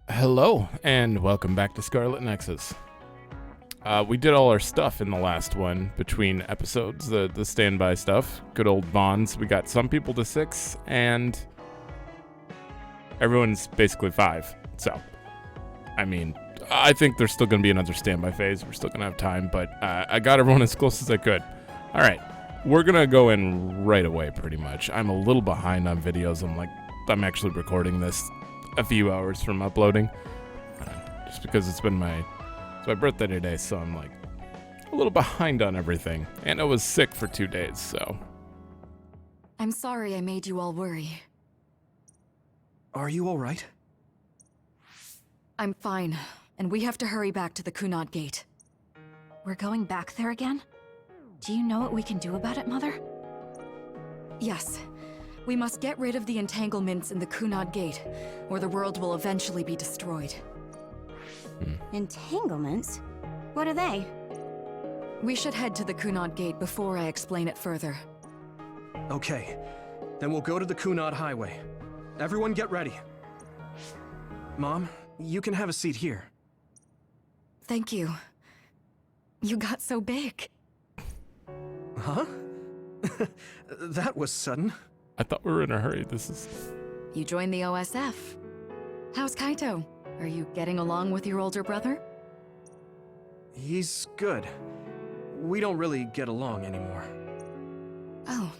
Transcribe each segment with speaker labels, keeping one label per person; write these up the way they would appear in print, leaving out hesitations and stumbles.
Speaker 1: Hello, and welcome back to Scarlet Nexus. We did all our stuff in the last one between episodes, the standby stuff, good old bonds. We got some people to 6, and everyone's basically 5. So, I mean, I think there's still going to be another standby phase. We're still going to have time, but I got everyone as close as I could. All right, we're going to go in right away, pretty much. I'm a little behind on videos. I'm actually recording this a few hours from uploading, just because it's my birthday today, so I'm like a little behind on everything, and I was sick for 2 days, so.
Speaker 2: I'm sorry I made you all worry.
Speaker 3: Are you all right?
Speaker 2: I'm fine, and we have to hurry back to the Kunad Gate.
Speaker 4: We're going back there again? Do you know what we can do about it, Mother?
Speaker 2: Yes. We must get rid of the entanglements in the Kunad Gate, or the world will eventually be destroyed.
Speaker 4: Entanglements? What are they?
Speaker 2: We should head to the Kunad Gate before I explain it further.
Speaker 3: Okay, then we'll go to the Kunad Highway. Everyone get ready. Mom, you can have a seat here.
Speaker 2: Thank you. You got so big.
Speaker 3: Huh? That was sudden.
Speaker 1: I thought we were in a hurry.
Speaker 2: You joined the OSF. How's Kaito? Are you getting along with your older brother?
Speaker 3: He's good. We don't really get along anymore.
Speaker 2: Oh.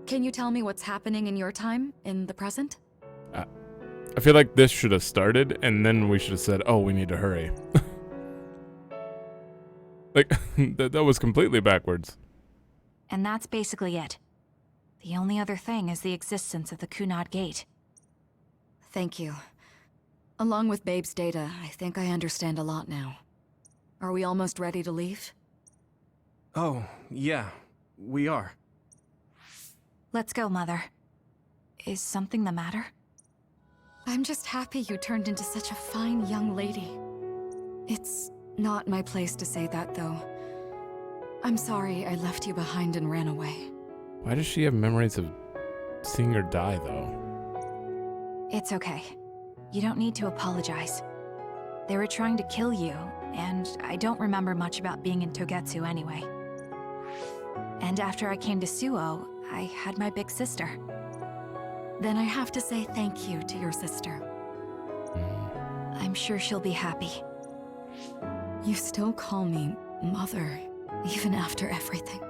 Speaker 2: Can you tell me what's happening in your time, in the present?
Speaker 1: I feel like this should have started, and then we should have said, oh, we need to hurry. Like, that was completely backwards.
Speaker 4: And that's basically it. The only other thing is the existence of the Kunad Gate.
Speaker 2: Thank you. Along with Babe's data, I think I understand a lot now. Are we almost ready to leave?
Speaker 3: Oh, yeah, we are.
Speaker 4: Let's go, Mother. Is something the matter?
Speaker 2: I'm just happy you turned into such a fine young lady. It's not my place to say that, though. I'm sorry I left you behind and ran away.
Speaker 1: Why does she have memories of seeing her die, though?
Speaker 4: It's okay. You don't need to apologize. They were trying to kill you, and I don't remember much about being in Togetsu anyway. And after I came to Suo, I had my big sister.
Speaker 2: Then I have to say thank you to your sister.
Speaker 4: I'm sure she'll be happy.
Speaker 2: You still call me Mother, even after everything.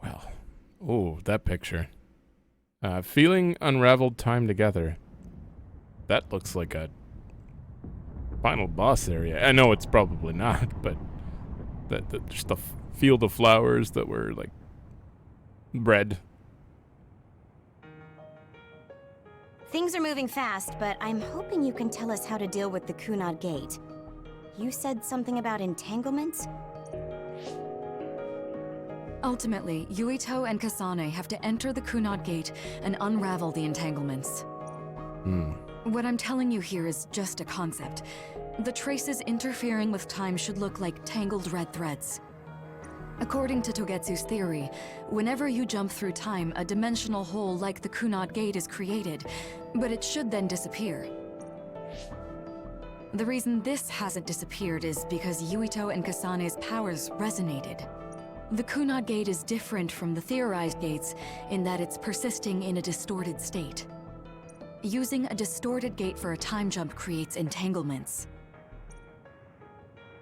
Speaker 1: Well, oh, that picture. Feeling unraveled time together. That looks like a final boss area. I know it's probably not, but just the field of flowers that were like red.
Speaker 5: Things are moving fast, but I'm hoping you can tell us how to deal with the Kunad Gate. You said something about entanglements?
Speaker 2: Ultimately, Yuito and Kasane have to enter the Kunad Gate and unravel the entanglements. What I'm telling you here is just a concept. The traces interfering with time should look like tangled red threads. According to Togetsu's theory, whenever you jump through time, a dimensional hole like the Kunad Gate is created, but it should then disappear. The reason this hasn't disappeared is because Yuito and Kasane's powers resonated. The Kunad Gate is different from the theorized gates in that it's persisting in a distorted state. Using a distorted gate for a time jump creates entanglements.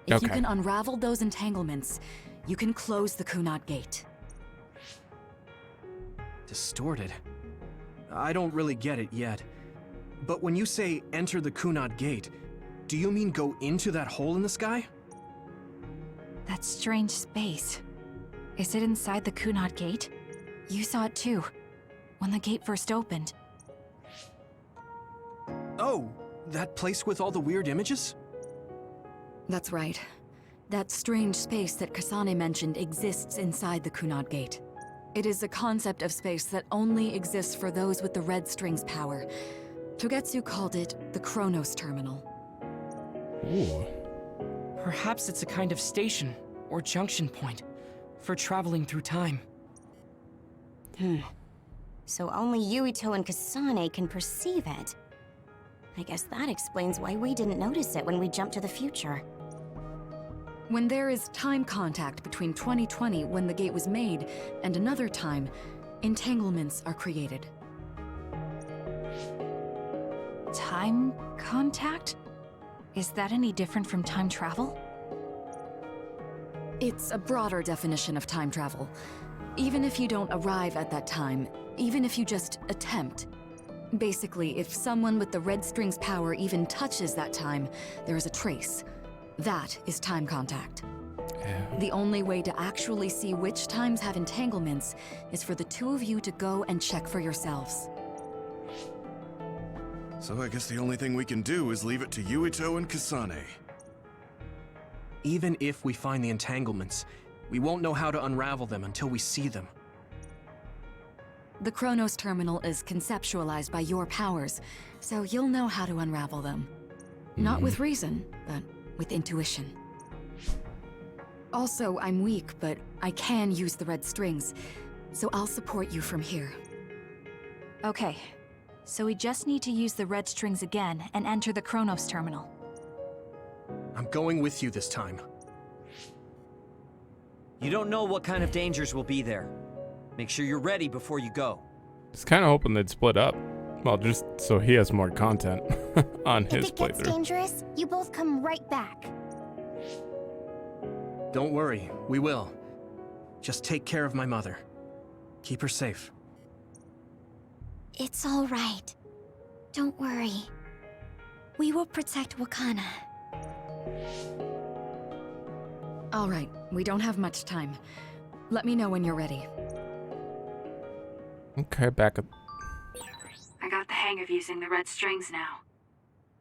Speaker 2: If you can unravel those entanglements, you can close the Kunad Gate.
Speaker 3: Distorted? I don't really get it yet. But when you say enter the Kunad Gate, do you mean go into that hole in the sky?
Speaker 4: That strange space. Is it inside the Kunad Gate? You saw it too, when the gate first opened.
Speaker 3: Oh, that place with all the weird images?
Speaker 2: That's right. That strange space that Kasane mentioned exists inside the Kunad Gate. It is a concept of space that only exists for those with the red string's power. Togetsu called it the Chronos Terminal.
Speaker 1: Ooh.
Speaker 6: Perhaps it's a kind of station or junction point for traveling through time.
Speaker 5: So only Yuito and Kasane can perceive it. I guess that explains why we didn't notice it when we jumped to the future.
Speaker 2: When there is time contact between 2020, when the gate was made, and another time, entanglements are created.
Speaker 4: Time contact? Is that any different from time travel?
Speaker 2: It's a broader definition of time travel. Even if you don't arrive at that time, even if you just attempt. Basically, if someone with the red string's power even touches that time, there is a trace. That is time contact. The only way to actually see which times have entanglements is for the two of you to go and check for yourselves.
Speaker 7: So I guess the only thing we can do is leave it to Yuito and Kasane.
Speaker 3: Even if we find the entanglements, we won't know how to unravel them until we see them.
Speaker 2: The Chronos Terminal is conceptualized by your powers, so you'll know how to unravel them. Not with reason, but with intuition. Also, I'm weak, but I can use the red strings, so I'll support you from here.
Speaker 4: Okay, so we just need to use the red strings again and enter the Chronos Terminal.
Speaker 3: I'm going with you this time.
Speaker 8: You don't know what kind of dangers will be there. Make sure you're ready before you go.
Speaker 1: Just kind of hoping they'd split up. Well, just so he has more content on his
Speaker 5: If it gets
Speaker 1: playthrough.
Speaker 5: dangerous, you both come right back.
Speaker 3: Don't worry, we will. Just take care of my mother. Keep her safe.
Speaker 5: It's all right. Don't worry. We will protect Wakana.
Speaker 2: All right, we don't have much time. Let me know when you're ready.
Speaker 1: Okay, back up.
Speaker 9: I got the hang of using the red strings now.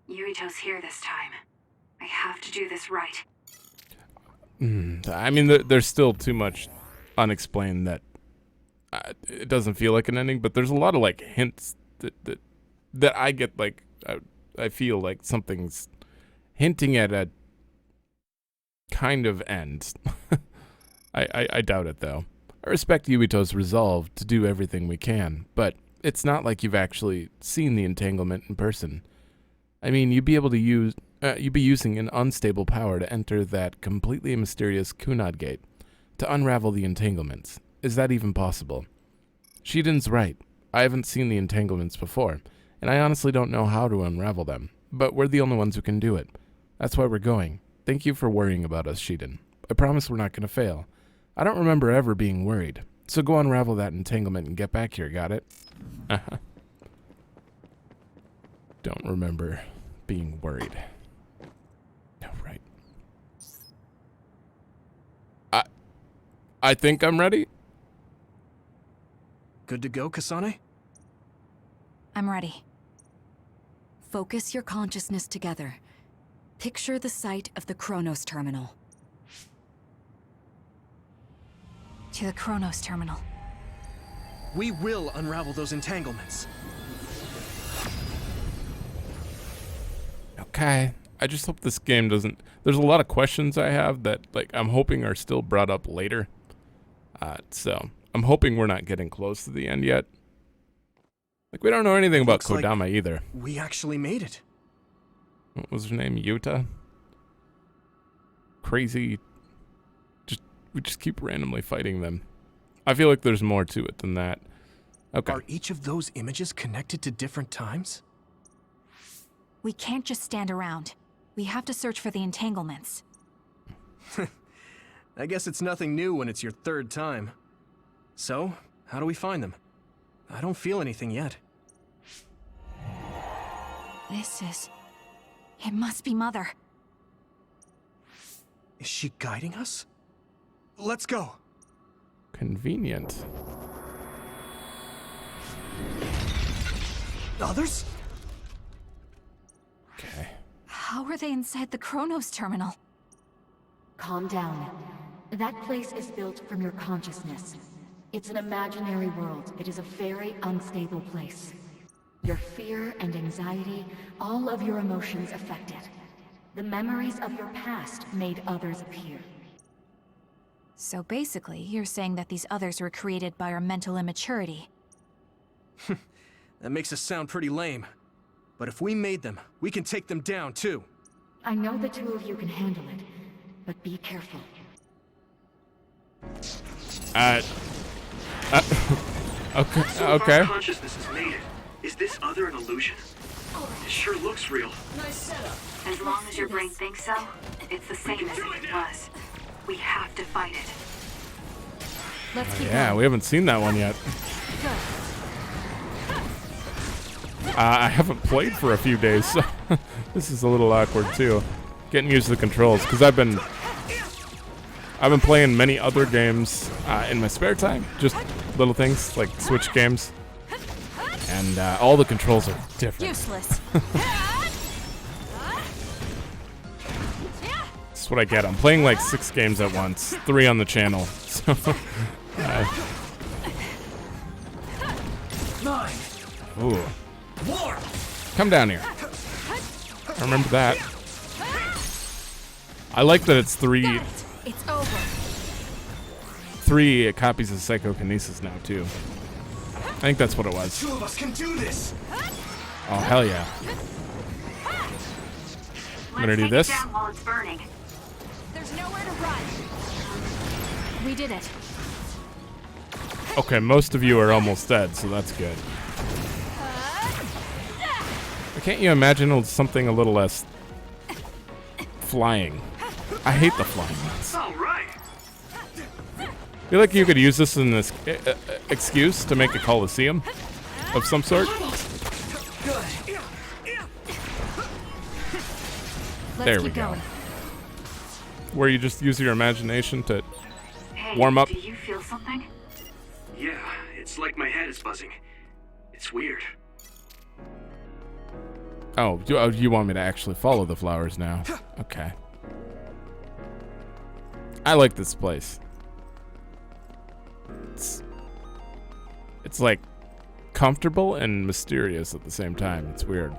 Speaker 9: Yuito's here this time. I have to do this right.
Speaker 1: I mean, there's still too much unexplained that it doesn't feel like an ending, but there's a lot of like hints that I get. Like I feel like something's hinting at a kind of end. I doubt it though. I respect Yuito's resolve to do everything we can, but it's not like you've actually seen the entanglement in person. I mean, you'd be using an unstable power to enter that completely mysterious Kunad gate to unravel the entanglements. Is that even possible? Shiden's right. I haven't seen the entanglements before, and I honestly don't know how to unravel them, but we're the only ones who can do it. That's why we're going. Thank you for worrying about us, Shiden. I promise we're not going to fail. I don't remember ever being worried, so go unravel that entanglement and get back here, got it? Don't remember being worried. No, right. I think I'm ready.
Speaker 3: Good to go, Kasane?
Speaker 4: I'm ready.
Speaker 2: Focus your consciousness together. Picture the site of the Chronos Terminal.
Speaker 4: To the Chronos Terminal.
Speaker 3: We will unravel those entanglements.
Speaker 1: Okay. I just hope this game doesn't... There's a lot of questions I have that, like, I'm hoping are still brought up later. So, I'm hoping we're not getting close to the end yet. Like, we don't know anything about
Speaker 3: Looks
Speaker 1: Kodama
Speaker 3: like
Speaker 1: either.
Speaker 3: We actually made it.
Speaker 1: What was her name? Yuta? Crazy. We just keep randomly fighting them. I feel like there's more to it than that. Okay.
Speaker 3: Are each of those images connected to different times?
Speaker 4: We can't just stand around. We have to search for the entanglements.
Speaker 3: I guess it's nothing new when it's your third time. So, how do we find them? I don't feel anything yet.
Speaker 4: It must be Mother.
Speaker 3: Is she guiding us? Let's go.
Speaker 1: Convenient.
Speaker 3: Others?
Speaker 1: Okay.
Speaker 4: How are they inside the Chronos Terminal?
Speaker 10: Calm down. That place is built from your consciousness. It's an imaginary world. It is a very unstable place. Your fear and anxiety, all of your emotions affect it. The memories of your past made others appear.
Speaker 4: So basically, you're saying that these others were created by our mental immaturity.
Speaker 3: That makes us sound pretty lame. But if we made them, we can take them down too.
Speaker 10: I know the two of you can handle it, but be careful.
Speaker 1: Okay.
Speaker 11: So
Speaker 1: Okay.
Speaker 11: far consciousness has made it. Is this other an illusion? It sure looks real.
Speaker 9: As long as your brain thinks so, it's the same as if it was. We have to fight it.
Speaker 4: Let's keep
Speaker 1: Yeah,
Speaker 4: going.
Speaker 1: we haven't seen that one yet. I haven't played for a few days, so this is a little awkward too. Getting used to the controls, because I've been playing many other games in my spare time, just little things like Switch games, and all the controls are different.
Speaker 4: Useless.
Speaker 1: That's what I get. I'm playing like 6 games at once, 3 on the channel. So, ooh. Come down here. I remember that. I like that it's 3
Speaker 4: It's over.
Speaker 1: 3 copies of psychokinesis now too. I think that's what it was.
Speaker 3: 2 of us can do this.
Speaker 1: Oh hell yeah! I'm gonna do
Speaker 9: Let's
Speaker 1: this.
Speaker 9: take it down while it's burning.
Speaker 4: There's nowhere to run. We did it.
Speaker 1: Okay, most of you are almost dead, so that's good. Can't you imagine something a little less flying? I hate the flying ones.
Speaker 11: All right.
Speaker 1: I feel like you could use this in this excuse to make a coliseum of some sort. There we go. Where you just use your imagination to
Speaker 9: Hey,
Speaker 1: warm up.
Speaker 9: do you feel something?
Speaker 11: Yeah, it's like my head is buzzing. It's weird.
Speaker 1: Oh, you want me to actually follow the flowers now? Okay. I like this place. It's like comfortable and mysterious at the same time. It's weird.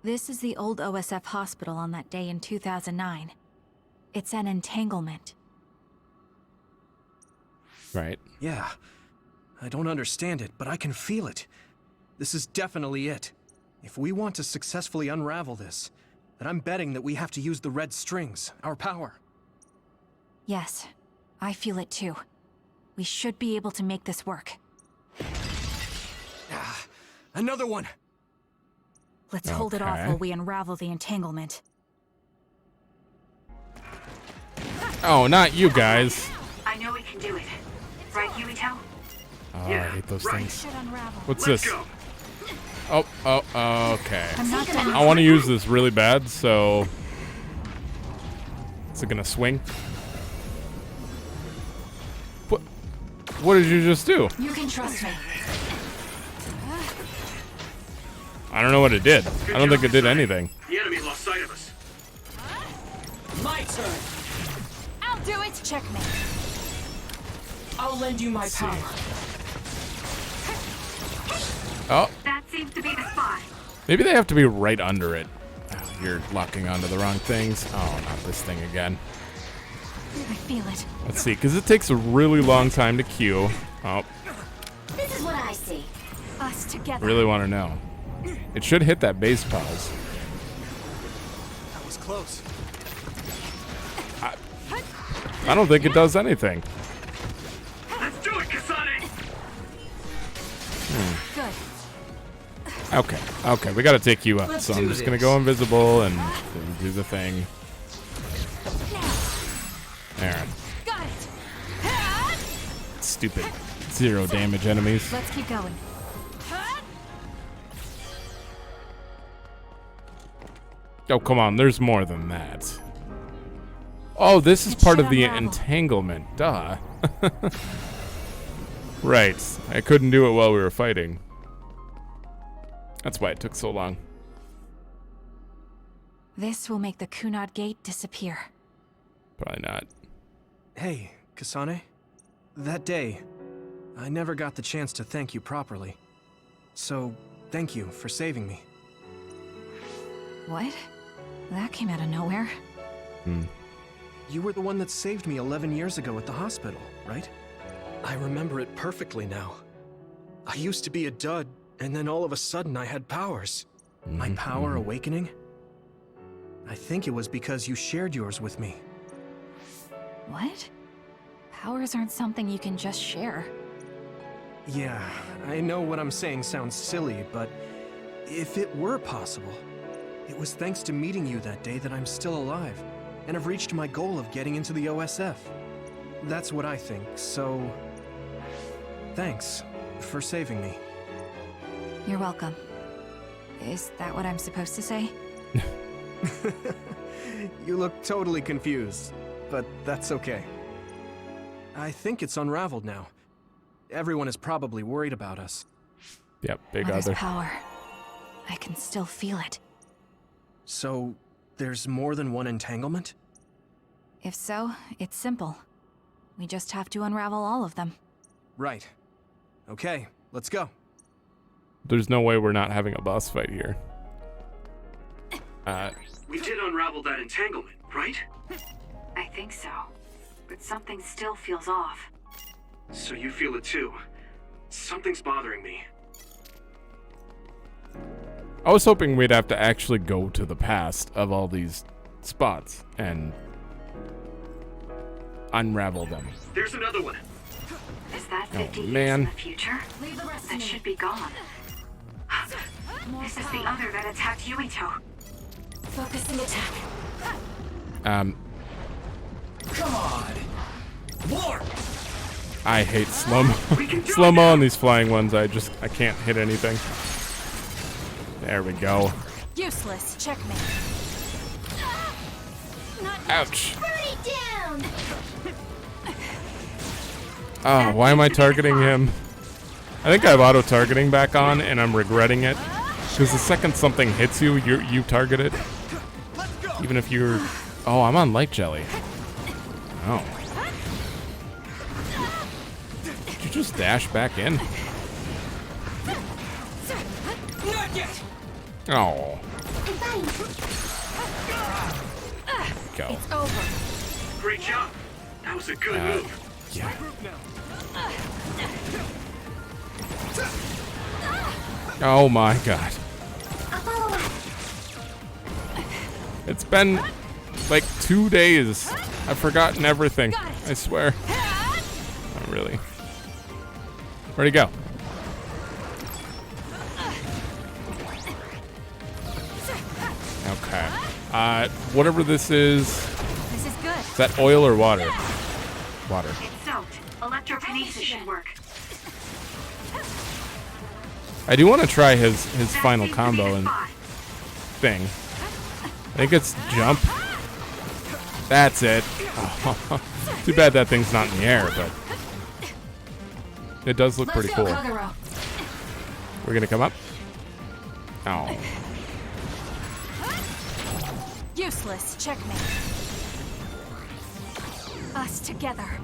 Speaker 4: This is the old OSF hospital on that day in 2009. It's an entanglement.
Speaker 1: Right.
Speaker 3: Yeah. I don't understand it, but I can feel it. This is definitely it. If we want to successfully unravel this, then I'm betting that we have to use the red strings, our power.
Speaker 4: Yes, I feel it too. We should be able to make this work.
Speaker 3: Another one!
Speaker 4: Let's hold it off
Speaker 1: Okay.
Speaker 4: while we unravel the entanglement.
Speaker 1: Oh, not you guys.
Speaker 9: I know we can do it. Right, Yuito?
Speaker 1: Oh, I hate those
Speaker 11: right.
Speaker 1: things.
Speaker 4: Should unravel.
Speaker 1: What's
Speaker 11: Let's
Speaker 1: this?
Speaker 11: go.
Speaker 1: Oh, okay.
Speaker 4: I'm not done.
Speaker 1: I want to use this really bad, so... Is it gonna swing? What did you just do?
Speaker 4: You can trust me.
Speaker 1: I don't know what it did. I don't think it did
Speaker 11: Kasane.
Speaker 1: anything.
Speaker 11: The enemy lost sight of us.
Speaker 6: My turn.
Speaker 4: I'll do it. Checkmate.
Speaker 6: I'll lend you my power.
Speaker 1: Oh,
Speaker 9: That seems to be the spot.
Speaker 1: maybe they have to be right under it. Oh, you're locking onto the wrong things. Oh, not this thing again.
Speaker 4: I feel it.
Speaker 1: Let's see, because it takes a really long time to queue. Oh,
Speaker 5: This is what I see.
Speaker 4: Us together.
Speaker 1: really want to know. It should hit that base pause.
Speaker 3: That was close.
Speaker 1: I don't think it does anything.
Speaker 11: Let's do it, Kasane!
Speaker 4: Good.
Speaker 1: Okay, we gotta take you up.
Speaker 6: Let's
Speaker 1: So I'm
Speaker 6: do
Speaker 1: just gonna
Speaker 6: this.
Speaker 1: go invisible and do the thing. There.
Speaker 4: Got it.
Speaker 1: Stupid 0 damage enemies.
Speaker 4: Let's keep going.
Speaker 1: Oh, come on, there's more than that. Oh, this is
Speaker 4: It
Speaker 1: part
Speaker 4: should
Speaker 1: of the
Speaker 4: unravel.
Speaker 1: entanglement. Duh. Right. I couldn't do it while we were fighting. That's why it took so long.
Speaker 4: This will make the Kunad Gate disappear.
Speaker 1: Probably not.
Speaker 3: Hey, Kasane. That day, I never got the chance to thank you properly. So, thank you for saving me.
Speaker 4: What? That came out of nowhere.
Speaker 3: You were the one that saved me 11 years ago at the hospital, right? I remember it perfectly now. I used to be a dud, and then all of a sudden I had powers. My power awakening? I think it was because you shared yours with me.
Speaker 4: What? Powers aren't something you can just share.
Speaker 3: Yeah, I know what I'm saying sounds silly, but if it were possible, it was thanks to meeting you that day that I'm still alive, and have reached my goal of getting into the OSF. That's what I think, so... thanks for saving me.
Speaker 4: You're welcome. Is that what I'm supposed to say?
Speaker 3: You look totally confused, but that's okay. I think it's unraveled now. Everyone is probably worried about us.
Speaker 1: Yep, big
Speaker 4: Mother's
Speaker 1: other.
Speaker 4: power. I can still feel it.
Speaker 3: So, there's more than one entanglement?
Speaker 4: If so, it's simple. We just have to unravel all of them.
Speaker 3: Right. Okay, let's go.
Speaker 1: There's no way we're not having a boss fight here.
Speaker 11: We did unravel that entanglement, right?
Speaker 9: I think so. But something still feels off.
Speaker 11: So you feel it too. Something's bothering me.
Speaker 1: I was hoping we'd have to actually go to the past of all these spots and unravel them.
Speaker 11: There's another one.
Speaker 9: Is that 50 years
Speaker 1: man.
Speaker 9: in the future? That should be gone. This is the other that attacked Yuito.
Speaker 10: Focusing attack.
Speaker 11: Come on! More!
Speaker 1: I hate slow-mo. Slow-mo on these flying ones, I can't hit anything. There we go.
Speaker 4: Useless. Checkmate.
Speaker 1: Ouch.
Speaker 10: Burn it down!
Speaker 1: Oh, why am I targeting him? I think I have auto-targeting back on, and I'm regretting it. Because the second something hits you, you target it. Even if you're... Oh, I'm on light jelly. Oh. Did you just dash back in? Oh. Go.
Speaker 4: It's over.
Speaker 11: Great job. That was a good move.
Speaker 1: Yeah. Oh my god. It's been like 2 days. I've forgotten everything. I swear. Not really. Where'd he go? Okay. Whatever this is.
Speaker 4: This is good.
Speaker 1: Is that oil or water? Water.
Speaker 9: It's soaked. Electrokinesis should work.
Speaker 1: I do want to try his final
Speaker 9: That seems to be
Speaker 1: combo
Speaker 9: the
Speaker 1: and
Speaker 9: spot.
Speaker 1: thing. I think it's jump. That's it. Oh, too bad that thing's not in the air, but it does look pretty cool. We're gonna come up. Oh.
Speaker 4: Useless. Checkmate. Us together.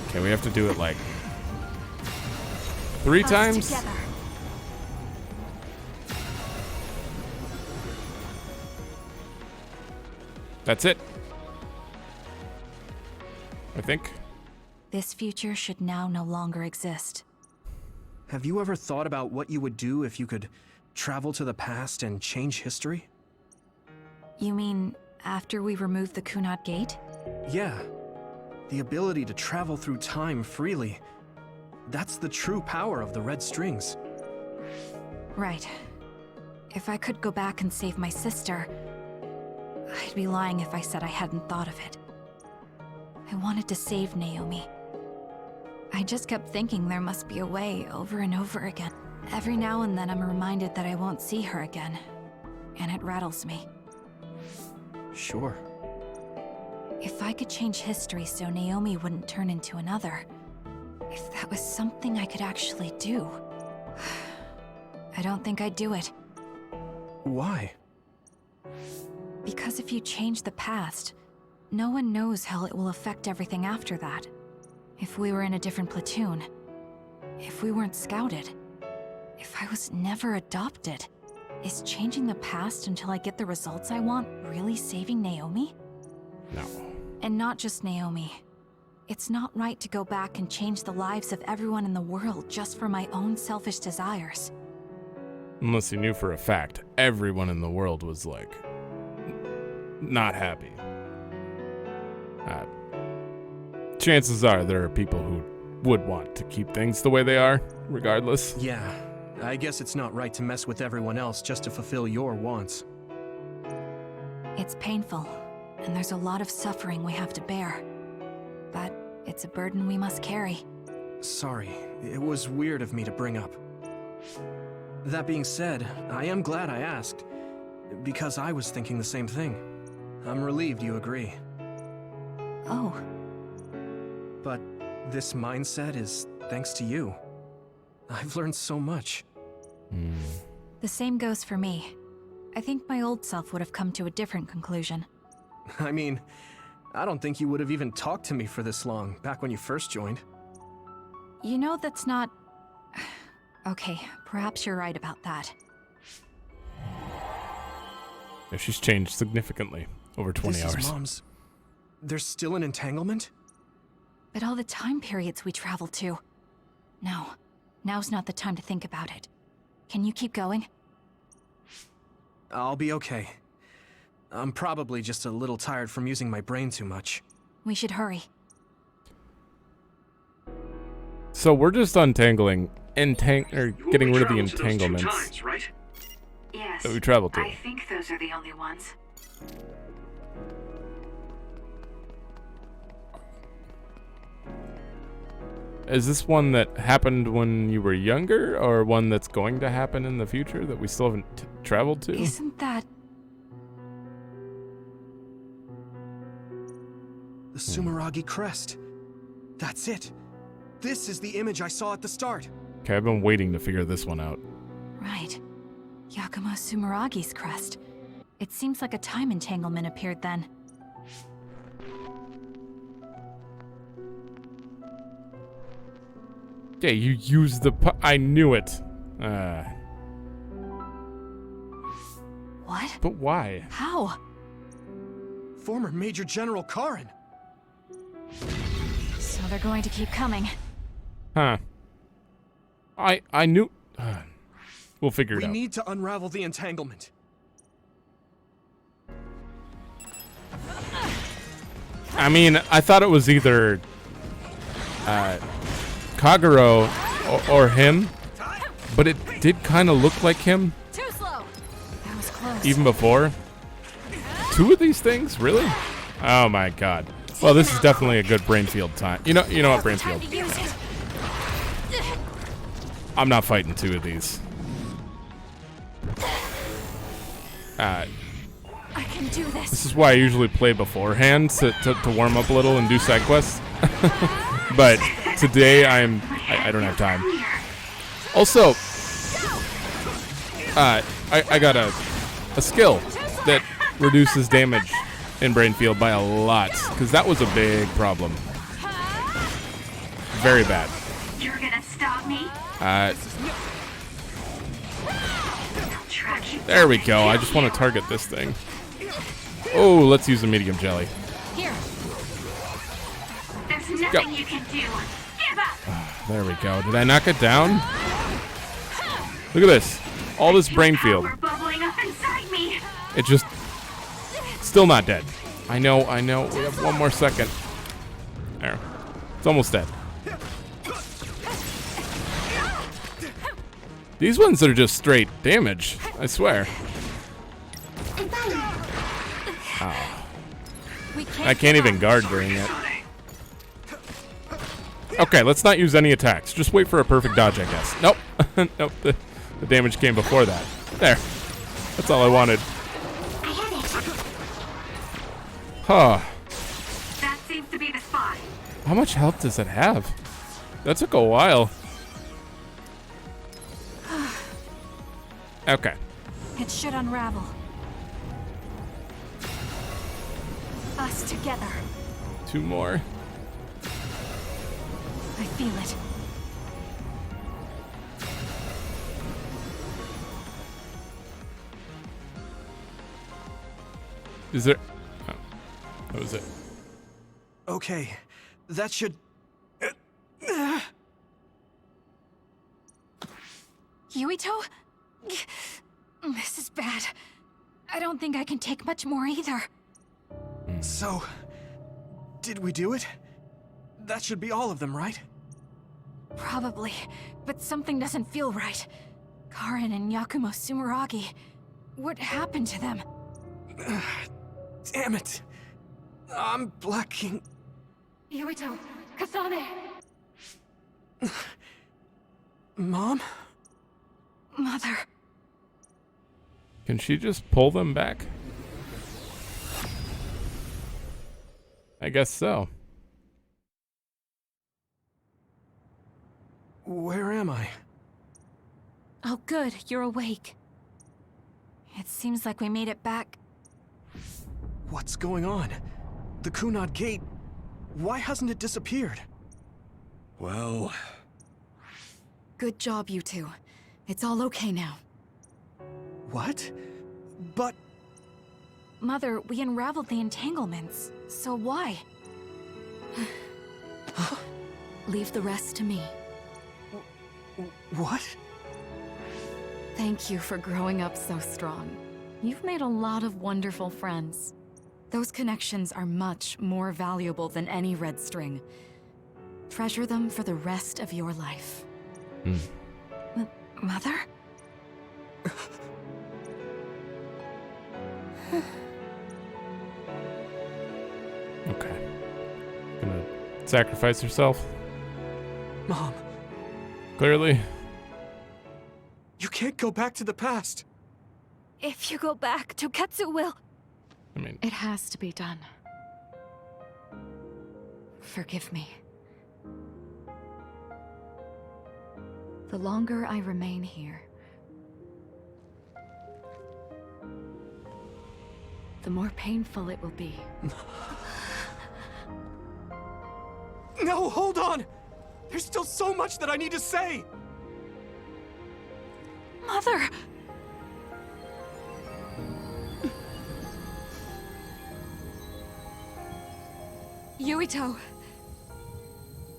Speaker 1: Okay, we have to do it like 3 times.
Speaker 4: Together.
Speaker 1: That's it. I think.
Speaker 4: This future should now no longer exist.
Speaker 3: Have you ever thought about what you would do if you could travel to the past and change history?
Speaker 4: You mean after we remove the Kunad Gate?
Speaker 3: Yeah. The ability to travel through time freely. That's the true power of the red strings.
Speaker 4: Right. If I could go back and save my sister, I'd be lying if I said I hadn't thought of it. I wanted to save Naomi. I just kept thinking there must be a way over and over again. Every now and then I'm reminded that I won't see her again, and it rattles me.
Speaker 3: Sure.
Speaker 4: If I could change history so Naomi wouldn't turn into another, if that was something I could actually do, I don't think I'd do it.
Speaker 3: Why?
Speaker 4: Because if you change the past, no one knows how it will affect everything after that. If we were in a different platoon, if we weren't scouted, if I was never adopted, Is changing the past until I get the results I want really saving Naomi?
Speaker 1: No.
Speaker 4: And not just Naomi. It's not right to go back and change the lives of everyone in the world just for my own selfish desires.
Speaker 1: Unless you knew for a fact everyone in the world was, like, not happy. Chances are there are people who would want to keep things the way they are, regardless.
Speaker 3: Yeah, I guess it's not right to mess with everyone else just to fulfill your wants.
Speaker 4: It's painful, and there's a lot of suffering we have to bear. But it's a burden we must carry.
Speaker 3: Sorry, it was weird of me to bring up. That being said, I am glad I asked, because I was thinking the same thing. I'm relieved you agree.
Speaker 4: Oh.
Speaker 3: But this mindset is thanks to you. I've learned so much.
Speaker 4: The same goes for me. I think my old self would have come to a different conclusion.
Speaker 3: I mean, I don't think you would have even talked to me for this long, back when you first joined.
Speaker 4: You know that's not... Okay, perhaps you're right about that.
Speaker 1: Yeah, she's changed significantly over 20
Speaker 3: this
Speaker 1: hours.
Speaker 3: Is Mom's... There's still an entanglement?
Speaker 4: But all the time periods we travel to... No, now's not the time to think about it. Can you keep going?
Speaker 3: I'll be okay. I'm probably just a little tired from using my brain too much.
Speaker 4: We should hurry.
Speaker 1: So we're just untangling, getting rid of the entanglements
Speaker 11: times, right?
Speaker 9: Yes.
Speaker 1: that we traveled to.
Speaker 9: I think those are the only ones.
Speaker 1: Is this one that happened when you were younger, or one that's going to happen in the future that we still haven't traveled to?
Speaker 4: Isn't that...
Speaker 3: The Sumeragi crest. That's it. This is the image I saw at the start.
Speaker 1: Okay, I've been waiting to figure this one out.
Speaker 4: Right. Yakumo Sumeragi's crest. It seems like a time entanglement appeared then.
Speaker 1: Yeah, you used the... I knew it.
Speaker 4: What?
Speaker 1: But why?
Speaker 4: How?
Speaker 3: Former Major General Karin.
Speaker 4: So they're going to keep coming.
Speaker 1: Huh. I knew... we'll figure it out.
Speaker 3: We need to unravel the entanglement.
Speaker 1: I mean, I thought it was either... Kagero or him, but it did kind of look like him.
Speaker 4: Too slow. That was close.
Speaker 1: Even before. Two of these things, really? Oh my god. Well, this is definitely a good Brainfield time. You know what, Brainfield? I'm not fighting two of these.
Speaker 4: I can do this.
Speaker 1: This is why I usually play beforehand to warm up a little and do side quests. But today I don't have time. Also, I got a skill that reduces damage in Brainfield by a lot, because that was a big problem. Very bad.
Speaker 9: You're gonna stop me?
Speaker 1: There we go. I just want to target this thing. Oh, let's use the medium jelly.
Speaker 4: Here.
Speaker 9: There's nothing you can do. Give up.
Speaker 1: There we go. Did I knock it down? Look at this. All this Brainfield.
Speaker 9: Power bubbling up inside me.
Speaker 1: It just... Still not dead. I know. We have one more second. There. It's almost dead. These ones are just straight damage. I swear. Oh. I can't even guard during it. Okay, let's not use any attacks. Just wait for a perfect dodge, I guess. Nope. Nope. The damage came before that. There. That's all I wanted. Huh.
Speaker 9: That seems to be the spot.
Speaker 1: How much health does it have? That took a while. Okay.
Speaker 4: It should unravel. Us together.
Speaker 1: Two more.
Speaker 4: I feel it.
Speaker 1: Is there... Oh, that was it.
Speaker 3: Okay, that should...
Speaker 4: Yuito? This is bad. I don't think I can take much more either.
Speaker 3: So, did we do it? That should be all of them, right?
Speaker 4: Probably, but something doesn't feel right. Karin and Yakumo Sumeragi. What happened to them?
Speaker 3: Damn it. I'm blacking.
Speaker 10: Yuito, Kasane!
Speaker 3: Mom?
Speaker 4: Mother.
Speaker 1: Can she just pull them back? I guess so.
Speaker 3: Where am I?
Speaker 4: Oh good, you're awake. It seems like we made it back.
Speaker 3: What's going on? The Kunad Gate... Why hasn't it disappeared?
Speaker 7: Well...
Speaker 2: Good job, you two. It's all okay now.
Speaker 3: What? But...
Speaker 4: Mother, we unraveled the entanglements. So why?
Speaker 2: Leave the rest to me.
Speaker 3: What?
Speaker 2: Thank you for growing up so strong. You've made a lot of wonderful friends. Those connections are much more valuable than any red string. Treasure them for the rest of your life.
Speaker 4: Mother?
Speaker 1: Okay. Gonna sacrifice herself?
Speaker 3: Mom,
Speaker 1: Clearly.
Speaker 3: you can't go back to the past.
Speaker 4: If you go back, Toketsu will...
Speaker 1: I mean...
Speaker 2: It has to be done. Forgive me. The longer I remain here, the more painful it will be.
Speaker 3: No, hold on! There's still so much that I need to say!
Speaker 4: Mother! Yuito.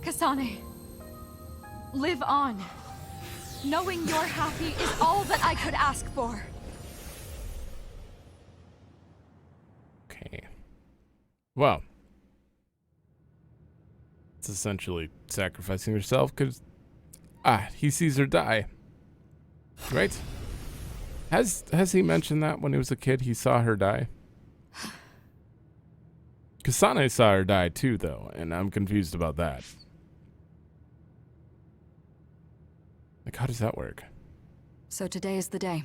Speaker 4: Kasane. Live on. Knowing you're happy is all that I could ask for.
Speaker 1: Okay. Well. It's essentially sacrificing herself because... he sees her die. Right? Has he mentioned that when he was a kid he saw her die? Kasane saw her die too, though, and I'm confused about that. Like, how does that work?
Speaker 2: So today is the day.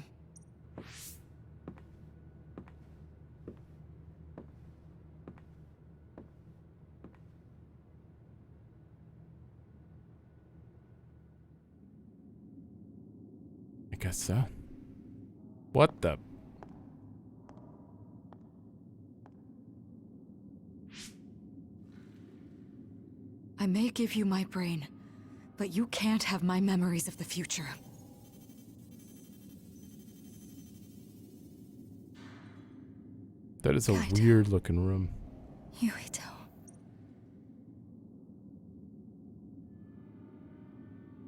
Speaker 1: I guess so. What the...
Speaker 2: I may give you my brain, but you can't have my memories of the future.
Speaker 1: That is a weird looking room.
Speaker 2: Yuito.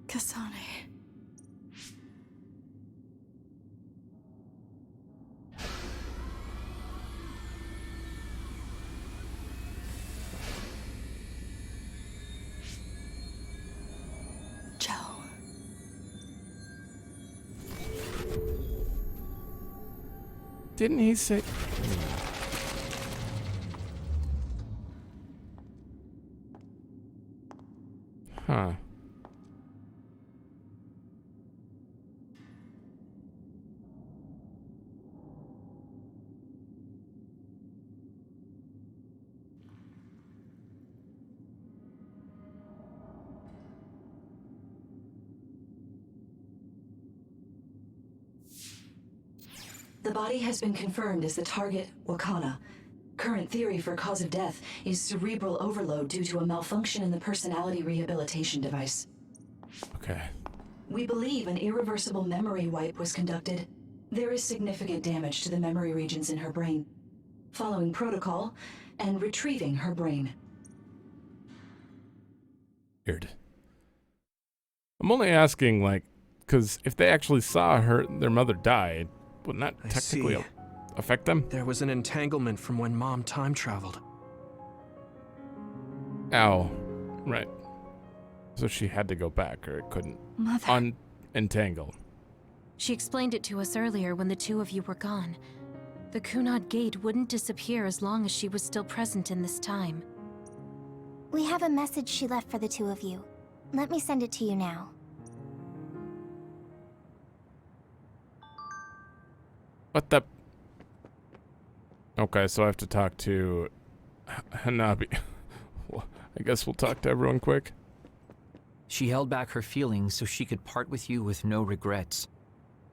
Speaker 2: Kasane.
Speaker 1: Didn't he say... Huh.
Speaker 12: The body has been confirmed as the target, Wakana. Current theory for cause of death is cerebral overload due to a malfunction in the personality rehabilitation device.
Speaker 1: Okay.
Speaker 12: We believe an irreversible memory wipe was conducted. There is significant damage to the memory regions in her brain. following protocol, and retrieving her brain.
Speaker 1: Weird. I'm only asking, like, because if they actually saw their mother die, wouldn't that technically affect them?
Speaker 3: There was an entanglement from when Mom time traveled.
Speaker 1: Ow. Right. So she had to go back, or it couldn't
Speaker 4: Mother.
Speaker 1: Unentangle.
Speaker 13: She explained it to us earlier when the two of you were gone. The Kunad Gate wouldn't disappear as long as she was still present in this time.
Speaker 5: We have a message she left for the two of you. Let me send it to you now.
Speaker 1: What the? Okay, so I have to talk to Hanabi. Well, I guess we'll talk to everyone quick.
Speaker 6: She held back her feelings so she could part with you with no regrets.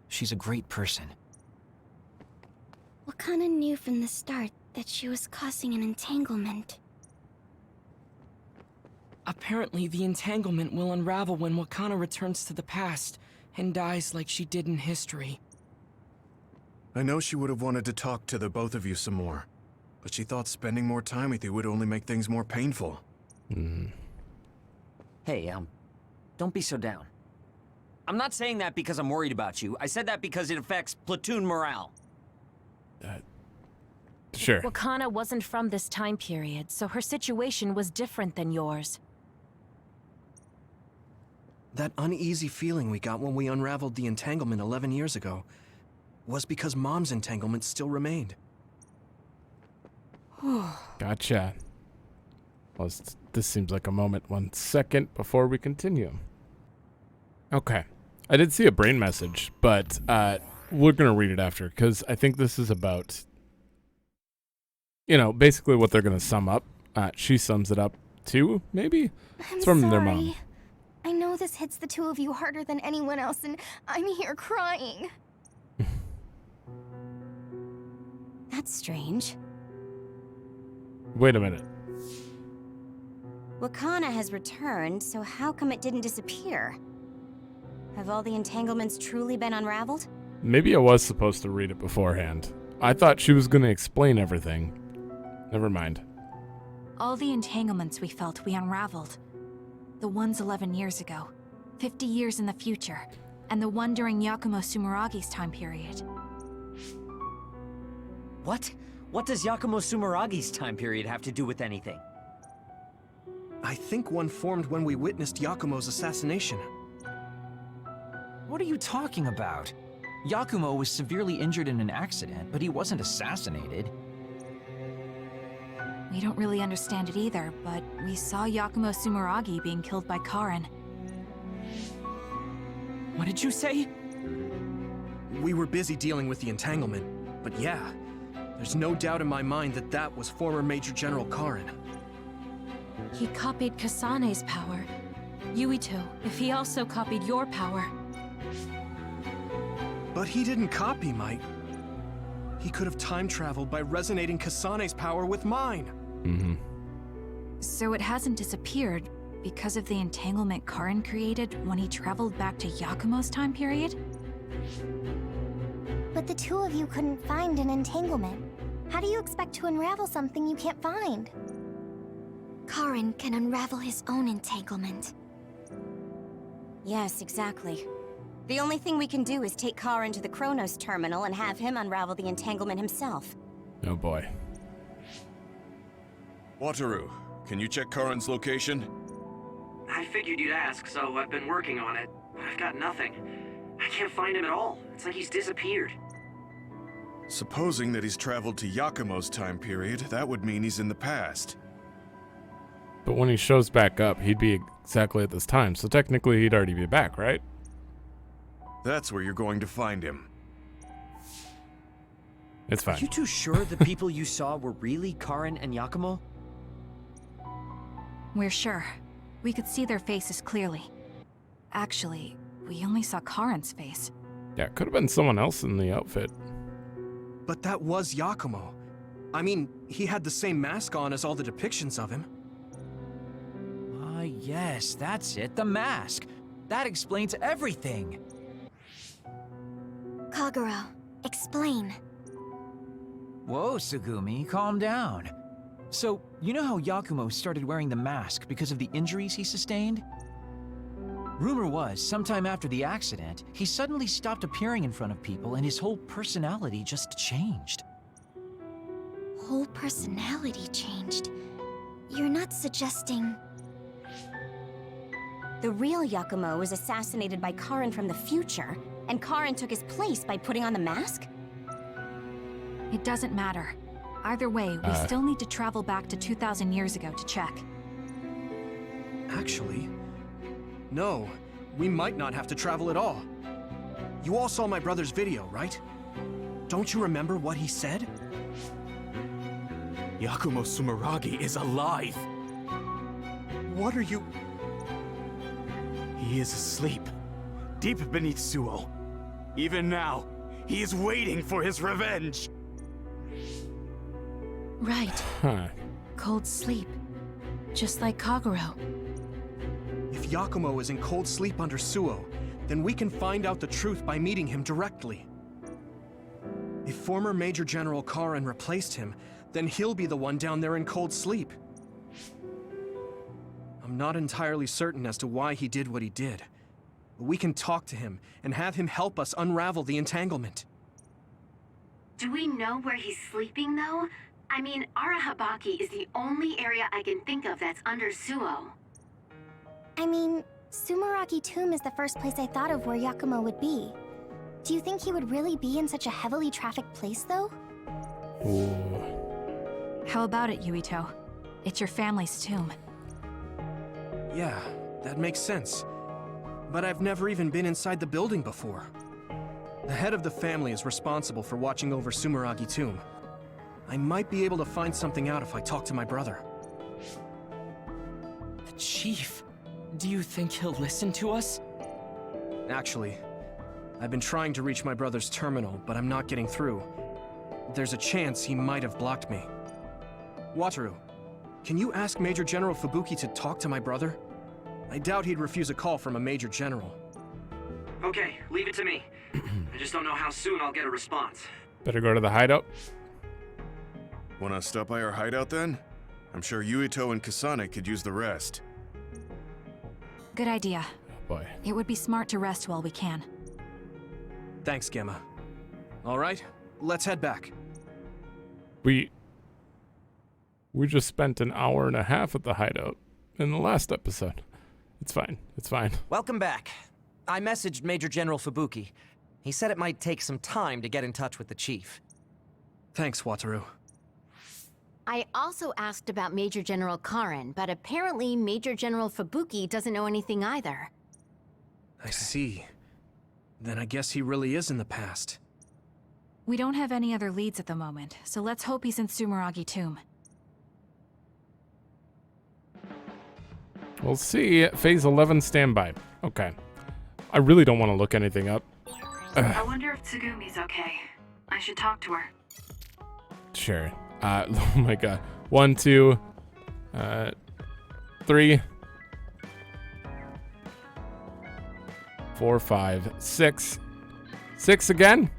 Speaker 6: She's a great person.
Speaker 5: Wakana knew from the start that she was causing an entanglement.
Speaker 6: Apparently, the entanglement will unravel when Wakana returns to the past and dies like she did in history.
Speaker 7: I know she would have wanted to talk to the both of you some more, but she thought spending more time with you would only make things more painful.
Speaker 8: Hey, don't be so down. I'm not saying that because I'm worried about you. I said that because it affects platoon morale.
Speaker 1: Sure.
Speaker 13: Wakana wasn't from this time period, so her situation was different than yours.
Speaker 3: That uneasy feeling we got when we unraveled the entanglement 11 years ago was because Mom's entanglement still remained.
Speaker 1: Gotcha. Well, this seems like a moment. 1 second before we continue. Okay. I did see a brain message, but we're going to read it after, because I think this is about, basically what they're going to sum up. She sums it up too, maybe? It's from their mom.
Speaker 5: I know this hits the two of you harder than anyone else, and I'm here crying. That's strange.
Speaker 1: Wait a minute.
Speaker 5: Wakana has returned, so how come it didn't disappear? Have all the entanglements truly been unraveled?
Speaker 1: Maybe I was supposed to read it beforehand. I thought she was going to explain everything. Never mind.
Speaker 4: All the entanglements we felt we unraveled. The ones 11 years ago, 50 years in the future, and the one during Yakumo Sumeragi's time period.
Speaker 8: What? What does Yakumo Sumeragi's time period have to do with anything?
Speaker 3: I think one formed when we witnessed Yakumo's assassination.
Speaker 6: What are you talking about? Yakumo was severely injured in an accident, but he wasn't assassinated.
Speaker 4: We don't really understand it either, but we saw Yakumo Sumeragi being killed by Karin.
Speaker 6: What did you say?
Speaker 3: We were busy dealing with the entanglement, but yeah, there's no doubt in my mind that that was former Major General Karin.
Speaker 13: He copied Kasane's power. Yuito, if he also copied your power.
Speaker 3: But he didn't copy Might. He could have time traveled by resonating Kasane's power with mine.
Speaker 4: So it hasn't disappeared because of the entanglement Karin created when he traveled back to Yakumo's time period?
Speaker 5: But the two of you couldn't find an entanglement. How do you expect to unravel something you can't find? Karin can unravel his own entanglement. Yes, exactly. The only thing we can do is take Karin to the Chronos terminal and have him unravel the entanglement himself.
Speaker 1: Oh boy.
Speaker 7: Wataru, can you check Karin's location?
Speaker 11: I figured you'd ask, so I've been working on it. But I've got nothing. I can't find him at all. It's like he's disappeared.
Speaker 7: Supposing that he's traveled to Yakumo's time period, that would mean he's in the past.
Speaker 1: But when he shows back up, he'd be exactly at this time, so technically he'd already be back, right?
Speaker 7: That's where you're going to find him.
Speaker 1: It's fine.
Speaker 8: Are you too sure the people you saw were really Karin and Yakumo?
Speaker 4: We're sure. We could see their faces clearly. Actually, we only saw Karin's face.
Speaker 1: Yeah, it could have been someone else in the outfit.
Speaker 3: But that was Yakumo. I mean, he had the same mask on as all the depictions of him.
Speaker 6: Ah, yes, that's it, the mask. That explains everything.
Speaker 5: Kagero, explain.
Speaker 6: Whoa, Tsugumi, calm down. So, you know how Yakumo started wearing the mask because of the injuries he sustained? Rumor was, sometime after the accident, he suddenly stopped appearing in front of people and his whole personality just changed.
Speaker 5: Whole personality changed. You're not suggesting...
Speaker 14: The real Yakumo was assassinated by Karin from the future, and Karin took his place by putting on the mask?
Speaker 4: It doesn't matter. Either way, we still need to travel back to 2,000 years ago to check.
Speaker 3: Actually, no. We might not have to travel at all. You all saw my brother's video, right? Don't you remember what he said?
Speaker 7: Yakumo Sumeragi is alive!
Speaker 3: What are you...
Speaker 7: He is asleep, deep beneath Suo. Even now, he is waiting for his revenge!
Speaker 13: Right. Cold sleep. Just like Kagero.
Speaker 3: If Yakumo is in cold sleep under Suo, then we can find out the truth by meeting him directly. If former Major General Karin replaced him, then he'll be the one down there in cold sleep. I'm not entirely certain as to why he did what he did. But we can talk to him and have him help us unravel the entanglement.
Speaker 9: Do we know where he's sleeping, though? I mean, Arahabaki is the only area I can think of that's under Suo.
Speaker 5: I mean, Sumeragi Tomb is the first place I thought of where Yakumo would be. Do you think he would really be in such a heavily trafficked place, though?
Speaker 1: Ooh.
Speaker 4: How about it, Yuito? It's your family's tomb.
Speaker 3: Yeah, that makes sense. But I've never even been inside the building before. The head of the family is responsible for watching over Sumeragi Tomb. I might be able to find something out if I talk to my brother.
Speaker 15: The Chief? Do you think he'll listen to us?
Speaker 3: Actually, I've been trying to reach my brother's terminal, but I'm not getting through. There's a chance he might have blocked me. Wataru, can you ask Major General Fubuki to talk to my brother? I doubt he'd refuse a call from a Major General.
Speaker 11: Okay, leave it to me. I just don't know how soon I'll get a response.
Speaker 1: Better go to the hideout.
Speaker 7: Wanna stop by our hideout then? I'm sure Yuito and Kasane could use the rest.
Speaker 4: Good idea.
Speaker 1: Oh boy.
Speaker 4: It would be smart to rest while we can.
Speaker 3: Thanks, Gemma. All right, let's head back.
Speaker 1: We just spent an hour and a half at the hideout in the last episode. It's fine. It's fine.
Speaker 8: Welcome back. I messaged Major General Fubuki. He said it might take some time to get in touch with the Chief.
Speaker 3: Thanks, Wataru.
Speaker 14: I also asked about Major General Karin, but apparently Major General Fubuki doesn't know anything either.
Speaker 3: I see. Then I guess he really is in the past.
Speaker 4: We don't have any other leads at the moment, so let's hope he's in Sumeragi Tomb.
Speaker 1: We'll see. Phase 11 standby. Okay. I really don't want to look anything up.
Speaker 9: I wonder if Tsugumi's okay. I should talk to her.
Speaker 1: Sure. Oh my god. 1, 2, 3, 4, 5, 6. 6 again?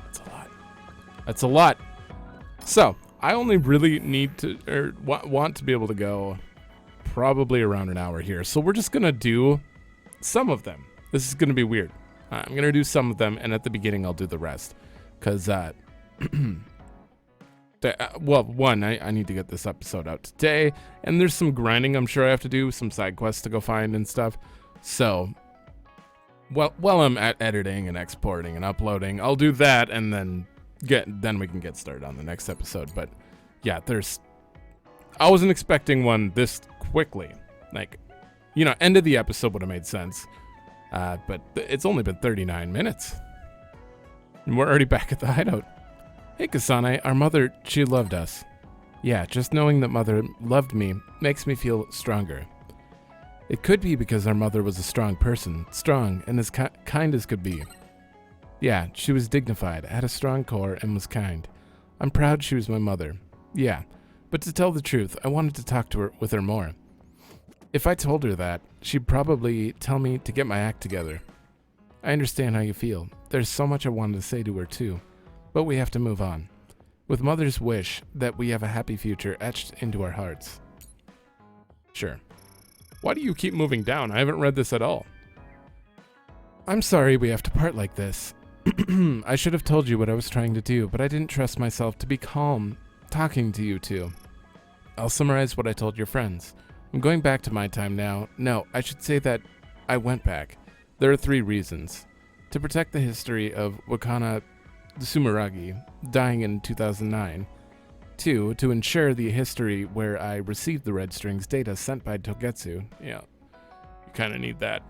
Speaker 1: That's a lot. That's a lot. So, I only really need to, or want to be able to go probably around an hour here. So we're just going to do some of them. This is going to be weird. I'm going to do some of them, and at the beginning I'll do the rest. Because, well, one, I need to get this episode out today, and there's some grinding I'm sure I have to do, some side quests to go find and stuff. So, while I'm at editing and exporting and uploading, I'll do that, and then we can get started on the next episode. But yeah, I wasn't expecting one this quickly. Like, you know, end of the episode would have made sense. But it's only been 39 minutes. And we're already back at the hideout. Hey, Kasane, our mother, she loved us. Yeah, just knowing that mother loved me makes me feel stronger. It could be because our mother was a strong person, strong and as kind as could be. Yeah, she was dignified, had a strong core, and was kind. I'm proud she was my mother. Yeah, but to tell the truth, I wanted to talk to her with her more. If I told her that, she'd probably tell me to get my act together. I understand how you feel. There's so much I wanted to say to her, too. But we have to move on. With Mother's wish that we have a happy future etched into our hearts. Sure. Why do you keep moving down? I haven't read this at all. I'm sorry we have to part like this. I should have told you what I was trying to do, but I didn't trust myself to be calm talking to you two. I'll summarize what I told your friends. I'm going back to my time now. No, I should say that I went back. There are 3 reasons. To protect the history of Wakana Sumeragi, dying in 2009. 2, to ensure the history where I received the Red Strings data sent by Togetsu. Yeah, you kind of need that.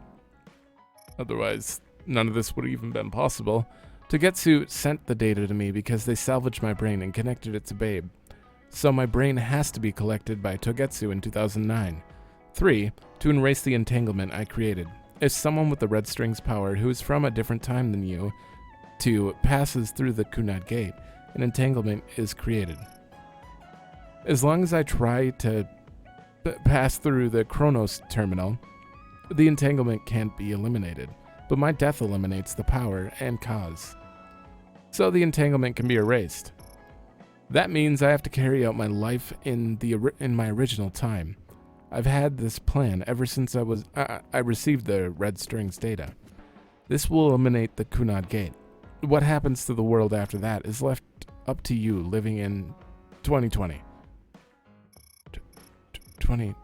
Speaker 1: Otherwise, none of this would have even been possible. Togetsu sent the data to me because they salvaged my brain and connected it to Babe. So my brain has to be collected by Togetsu in 2009. 3, to erase the entanglement I created. If someone with the Red Strings power who is from a different time than you passes through the Kunad Gate, an entanglement is created. As long as I try to pass through the Chronos terminal, the entanglement can't be eliminated, but my death eliminates the power and cause. So the entanglement can be erased. That means I have to carry out my life in my original time. I've had this plan ever since I received the Red Strings data. This will eliminate the Kunad Gate. What happens to the world after that is left up to you living in 2020. 20. I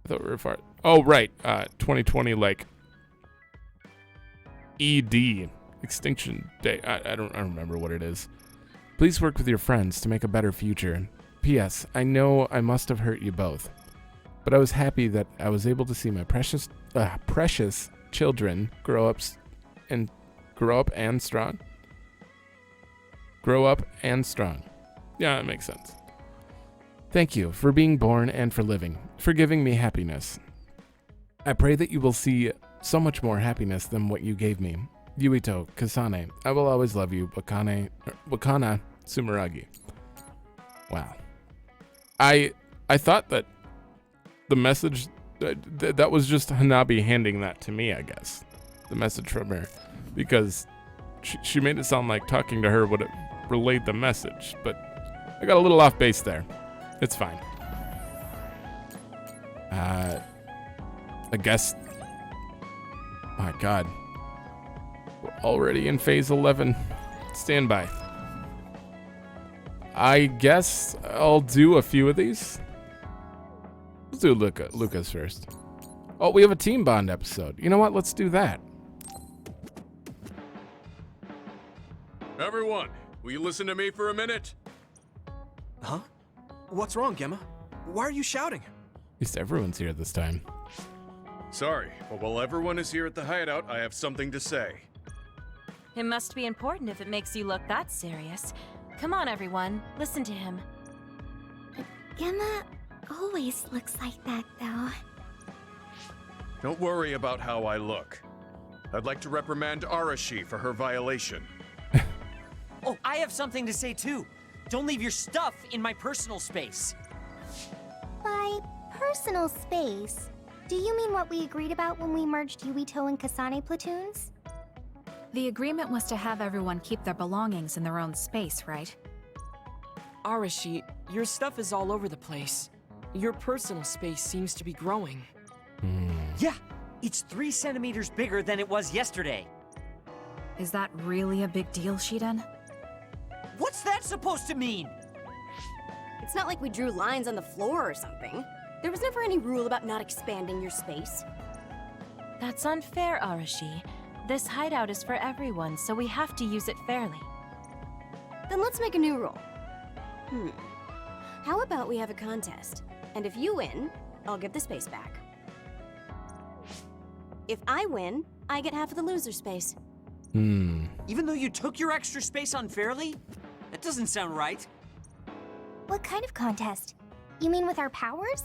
Speaker 1: thought we were far. Oh, right. 2020, like ED, Extinction Day. I don't remember what it is. Please work with your friends to make a better future. P.S. I know I must have hurt you both, but I was happy that I was able to see my precious children grow up and strong. Grow up and strong. Yeah, that makes sense. Thank you for being born and for living, for giving me happiness. I pray that you will see so much more happiness than what you gave me. Yuito, Kasane, I will always love you, Wakana Sumeragi. Wow. I thought that the message, that was just Hanabi handing that to me, I guess. The message from her. Because she made it sound like talking to her would have relayed the message, but I got a little off base there. It's fine. I guess... My god. We're already in phase 11. Stand by. I guess I'll do a few of these. Let's do Lucas first. Oh, we have a Team Bond episode. You know what? Let's do that.
Speaker 7: Everyone, will you listen to me for a minute?
Speaker 3: Huh? What's wrong, Gemma? Why are you shouting?
Speaker 1: At least everyone's here this time.
Speaker 7: Sorry, but while everyone is here at the hideout, I have something to say.
Speaker 13: It must be important if it makes you look that serious. Come on, everyone. Listen to him.
Speaker 5: Gemma always looks like that, though.
Speaker 7: Don't worry about how I look. I'd like to reprimand Arashi for her violation.
Speaker 8: Oh, I have something to say too. Don't leave your stuff in my personal space.
Speaker 5: By personal space, do you mean what we agreed about when we merged Yuito and Kasane platoons?
Speaker 4: The agreement was to have everyone keep their belongings in their own space, right?
Speaker 15: Arashi, your stuff is all over the place. Your personal space seems to be growing.
Speaker 8: Yeah, it's 3 centimeters bigger than it was yesterday.
Speaker 4: Is that really a big deal, Shiden?
Speaker 8: What's that supposed to mean?
Speaker 16: It's not like we drew lines on the floor or something. There was never any rule about not expanding your space.
Speaker 13: That's unfair, Arashi. This hideout is for everyone, so we have to use it fairly.
Speaker 16: Then let's make a new rule. How about we have a contest? And if you win, I'll give the space back. If I win, I get half of the loser space.
Speaker 8: Even though you took your extra space unfairly? That doesn't sound right.
Speaker 5: What kind of contest? You mean with our powers?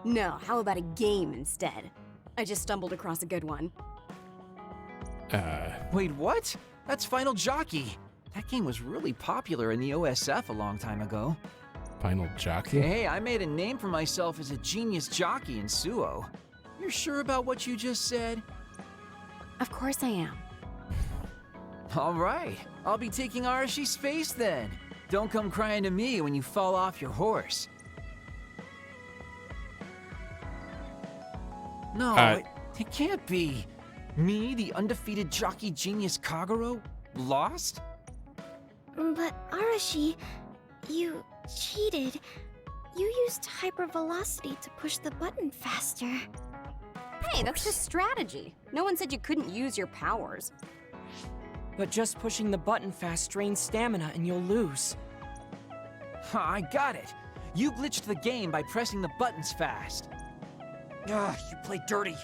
Speaker 16: No, how about a game instead? I just stumbled across a good one.
Speaker 6: Wait, what? That's Final Jockey. That game was really popular in the OSF a long time ago.
Speaker 1: Final Jockey?
Speaker 6: Hey, I made a name for myself as a genius jockey in Suo. You're sure about what you just said?
Speaker 16: Of course I am.
Speaker 6: All right, I'll be taking Arashi's space then. Don't come crying to me when you fall off your horse. No, it can't be. Me, the undefeated jockey genius Kagero, lost?
Speaker 5: But Arashi, you cheated. You used hypervelocity to push the button faster.
Speaker 16: Hey, that's just strategy. No one said you couldn't use your powers.
Speaker 15: But just pushing the button fast drains stamina and you'll lose.
Speaker 6: I got it. You glitched the game by pressing the buttons fast.
Speaker 8: Ugh, you play dirty.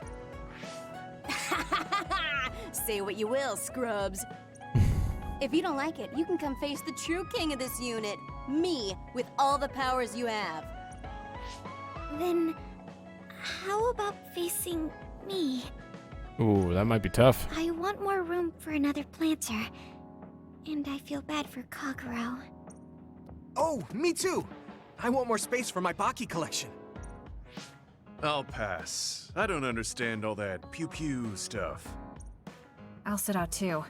Speaker 16: Say what you will, scrubs. If you don't like it, you can come face the true king of this unit. Me, with all the powers you have.
Speaker 5: Then, how about facing me?
Speaker 1: Ooh, that might be tough.
Speaker 5: I want more room for another planter. And I feel bad for Kagero.
Speaker 3: Oh, me too! I want more space for my Baki collection.
Speaker 7: I'll pass. I don't understand all that pew-pew stuff.
Speaker 4: I'll sit out too.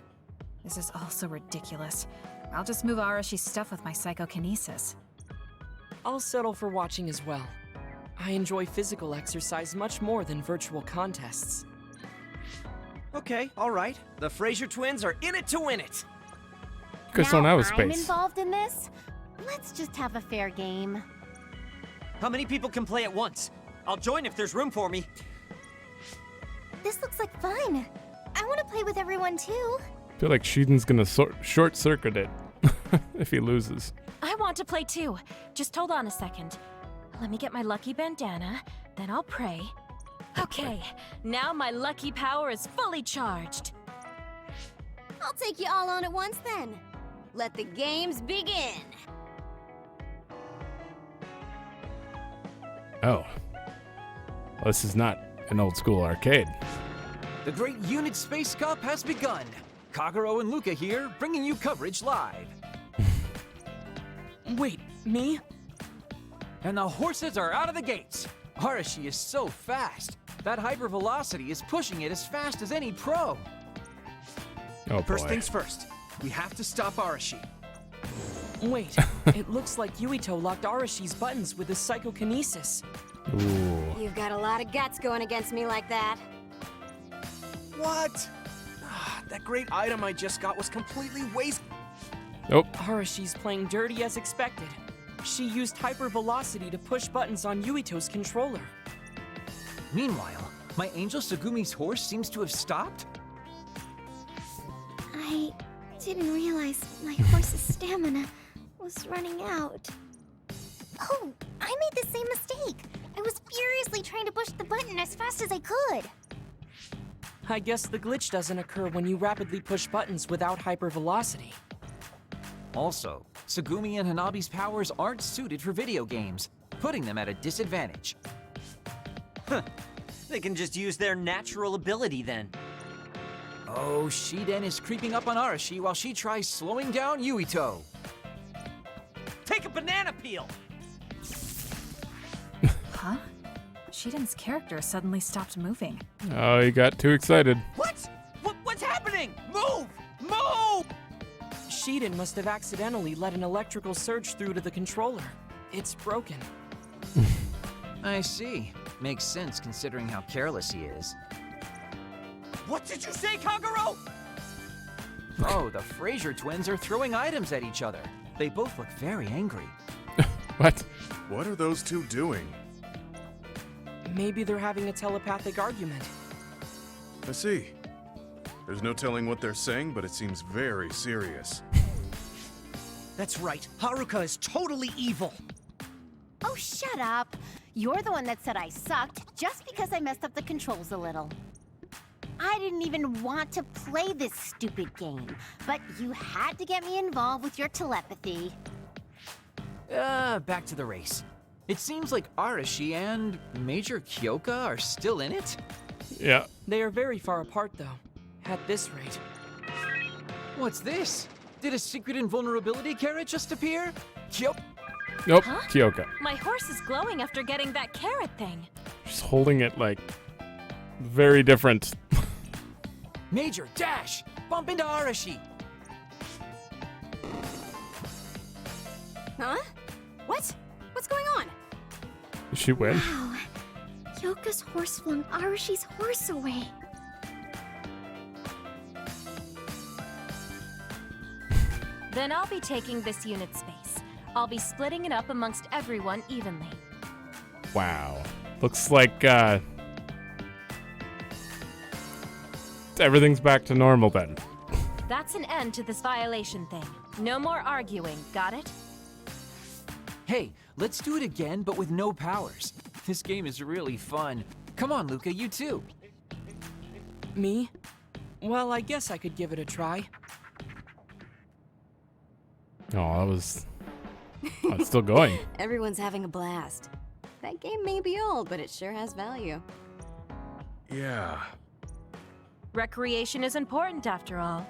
Speaker 4: This is all so ridiculous. I'll just move Arashi's stuff with my psychokinesis.
Speaker 15: I'll settle for watching as well. I enjoy physical exercise much more than virtual contests.
Speaker 11: Okay, all right. The Fraser twins are in it to win it.
Speaker 1: Kasane
Speaker 14: Now
Speaker 1: was
Speaker 14: I'm
Speaker 1: space.
Speaker 14: involved in this? Let's just have a fair game.
Speaker 8: How many people can play at once? I'll join if there's room for me.
Speaker 5: This looks like fun. I want to play with everyone too.
Speaker 1: I feel like Shiden's gonna short circuit it if he loses.
Speaker 13: I want to play too. Just hold on a second. Let me get my lucky bandana, then I'll pray. Okay, now my lucky power is fully charged.
Speaker 16: I'll take you all on at once then. Let the games begin.
Speaker 1: Oh. Well, this is not an old school arcade.
Speaker 6: The Great Unit Space Cup has begun. Kagero and Luca here, bringing you coverage live.
Speaker 15: Wait, me?
Speaker 6: And the horses are out of the gates. Arashi is so fast. That hypervelocity is pushing it as fast as any pro.
Speaker 1: Oh,
Speaker 3: First
Speaker 1: boy.
Speaker 3: things first, we have to stop Arashi.
Speaker 15: Wait, it looks like Yuito locked Arashi's buttons with his psychokinesis.
Speaker 1: Ooh.
Speaker 16: You've got a lot of guts going against me like that.
Speaker 3: What? That great item I just got was completely wasted.
Speaker 1: Nope.
Speaker 15: Arashi's playing dirty as expected. She used hypervelocity to push buttons on Yuito's controller.
Speaker 6: Meanwhile, my angel Segumi's horse seems to have stopped.
Speaker 5: I didn't realize my horse's stamina was running out. Oh, I made the same mistake. I was furiously trying to push the button as fast as I could.
Speaker 15: I guess the glitch doesn't occur when you rapidly push buttons without hypervelocity.
Speaker 6: Also, Segumi and Hanabi's powers aren't suited for video games, putting them at a disadvantage.
Speaker 8: Huh. They can just use their natural ability then.
Speaker 6: Oh, Shiden is creeping up on Arashi while she tries slowing down Yuito.
Speaker 8: Take a banana peel!
Speaker 4: Huh? Shiden's character suddenly stopped moving.
Speaker 1: Oh, he got too excited.
Speaker 8: What's happening? Move! Move!
Speaker 15: Shiden must have accidentally let an electrical surge through to the controller. It's broken.
Speaker 6: I see. Makes sense considering how careless he is.
Speaker 8: What did you say, Kagero?
Speaker 6: Oh, the Fraser twins are throwing items at each other. They both look very angry.
Speaker 1: What?
Speaker 7: What are those two doing?
Speaker 15: Maybe they're having a telepathic argument.
Speaker 7: I see. There's no telling what they're saying, but it seems very serious.
Speaker 8: That's right. Haruka is totally evil.
Speaker 14: Oh, shut up. You're the one that said I sucked just because I messed up the controls a little. I didn't even want to play this stupid game, but you had to get me involved with your telepathy.
Speaker 6: Back to the race. It seems like Arashi and Major Kyoka are still in it?
Speaker 1: Yeah.
Speaker 15: They are very far apart, though. At this rate.
Speaker 6: What's this? Did a secret invulnerability carrot just appear?
Speaker 1: Nope,
Speaker 13: Huh?
Speaker 1: Kyoka.
Speaker 13: My horse is glowing after getting that carrot thing.
Speaker 1: She's holding it like very different.
Speaker 6: Major, dash! Bump into Arashi!
Speaker 16: Huh? What? What's going on?
Speaker 1: Did she win?
Speaker 5: Wow. Yoka's horse flung Arashi's horse away.
Speaker 13: Then I'll be taking this unit space. I'll be splitting it up amongst everyone evenly.
Speaker 1: Wow. Looks like everything's back to normal then.
Speaker 13: That's an end to this violation thing. No more arguing, got it?
Speaker 6: Hey, let's do it again, but with no powers. This game is really fun. Come on, Luca, you too.
Speaker 15: Me? Well, I guess I could give it a try.
Speaker 1: Oh, it's still going.
Speaker 16: Everyone's having a blast. That game may be old, but it sure has value.
Speaker 7: Yeah.
Speaker 13: Recreation is important after all.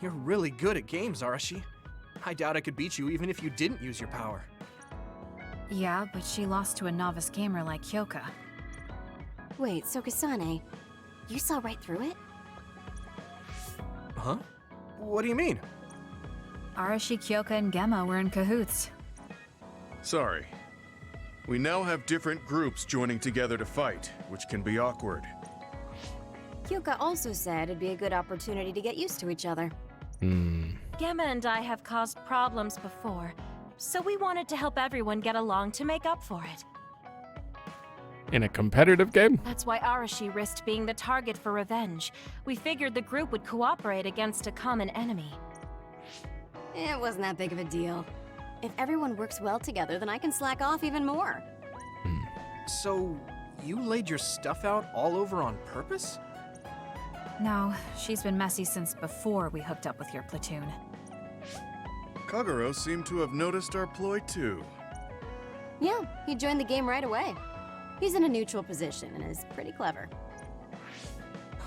Speaker 3: You're really good at games, Arashi. I doubt I could beat you even if you didn't use your power.
Speaker 4: Yeah, but she lost to a novice gamer like Kyoka.
Speaker 16: Wait, so Kasane, you saw right through it?
Speaker 3: Huh? What do you mean?
Speaker 4: Arashi, Kyoka, and Gemma were in cahoots.
Speaker 7: Sorry. We now have different groups joining together to fight, which can be awkward.
Speaker 16: Kyoka also said it'd be a good opportunity to get used to each other.
Speaker 13: Gemma and I have caused problems before, so we wanted to help everyone get along to make up for it.
Speaker 1: In a competitive game?
Speaker 13: That's why Arashi risked being the target for revenge. We figured the group would cooperate against a common enemy.
Speaker 16: It wasn't that big of a deal. If everyone works well together, then I can slack off even more.
Speaker 3: So, you laid your stuff out all over on purpose?
Speaker 4: No, she's been messy since before we hooked up with your platoon.
Speaker 7: Kagero seemed to have noticed our ploy too.
Speaker 16: Yeah, he joined the game right away. He's in a neutral position and is pretty clever.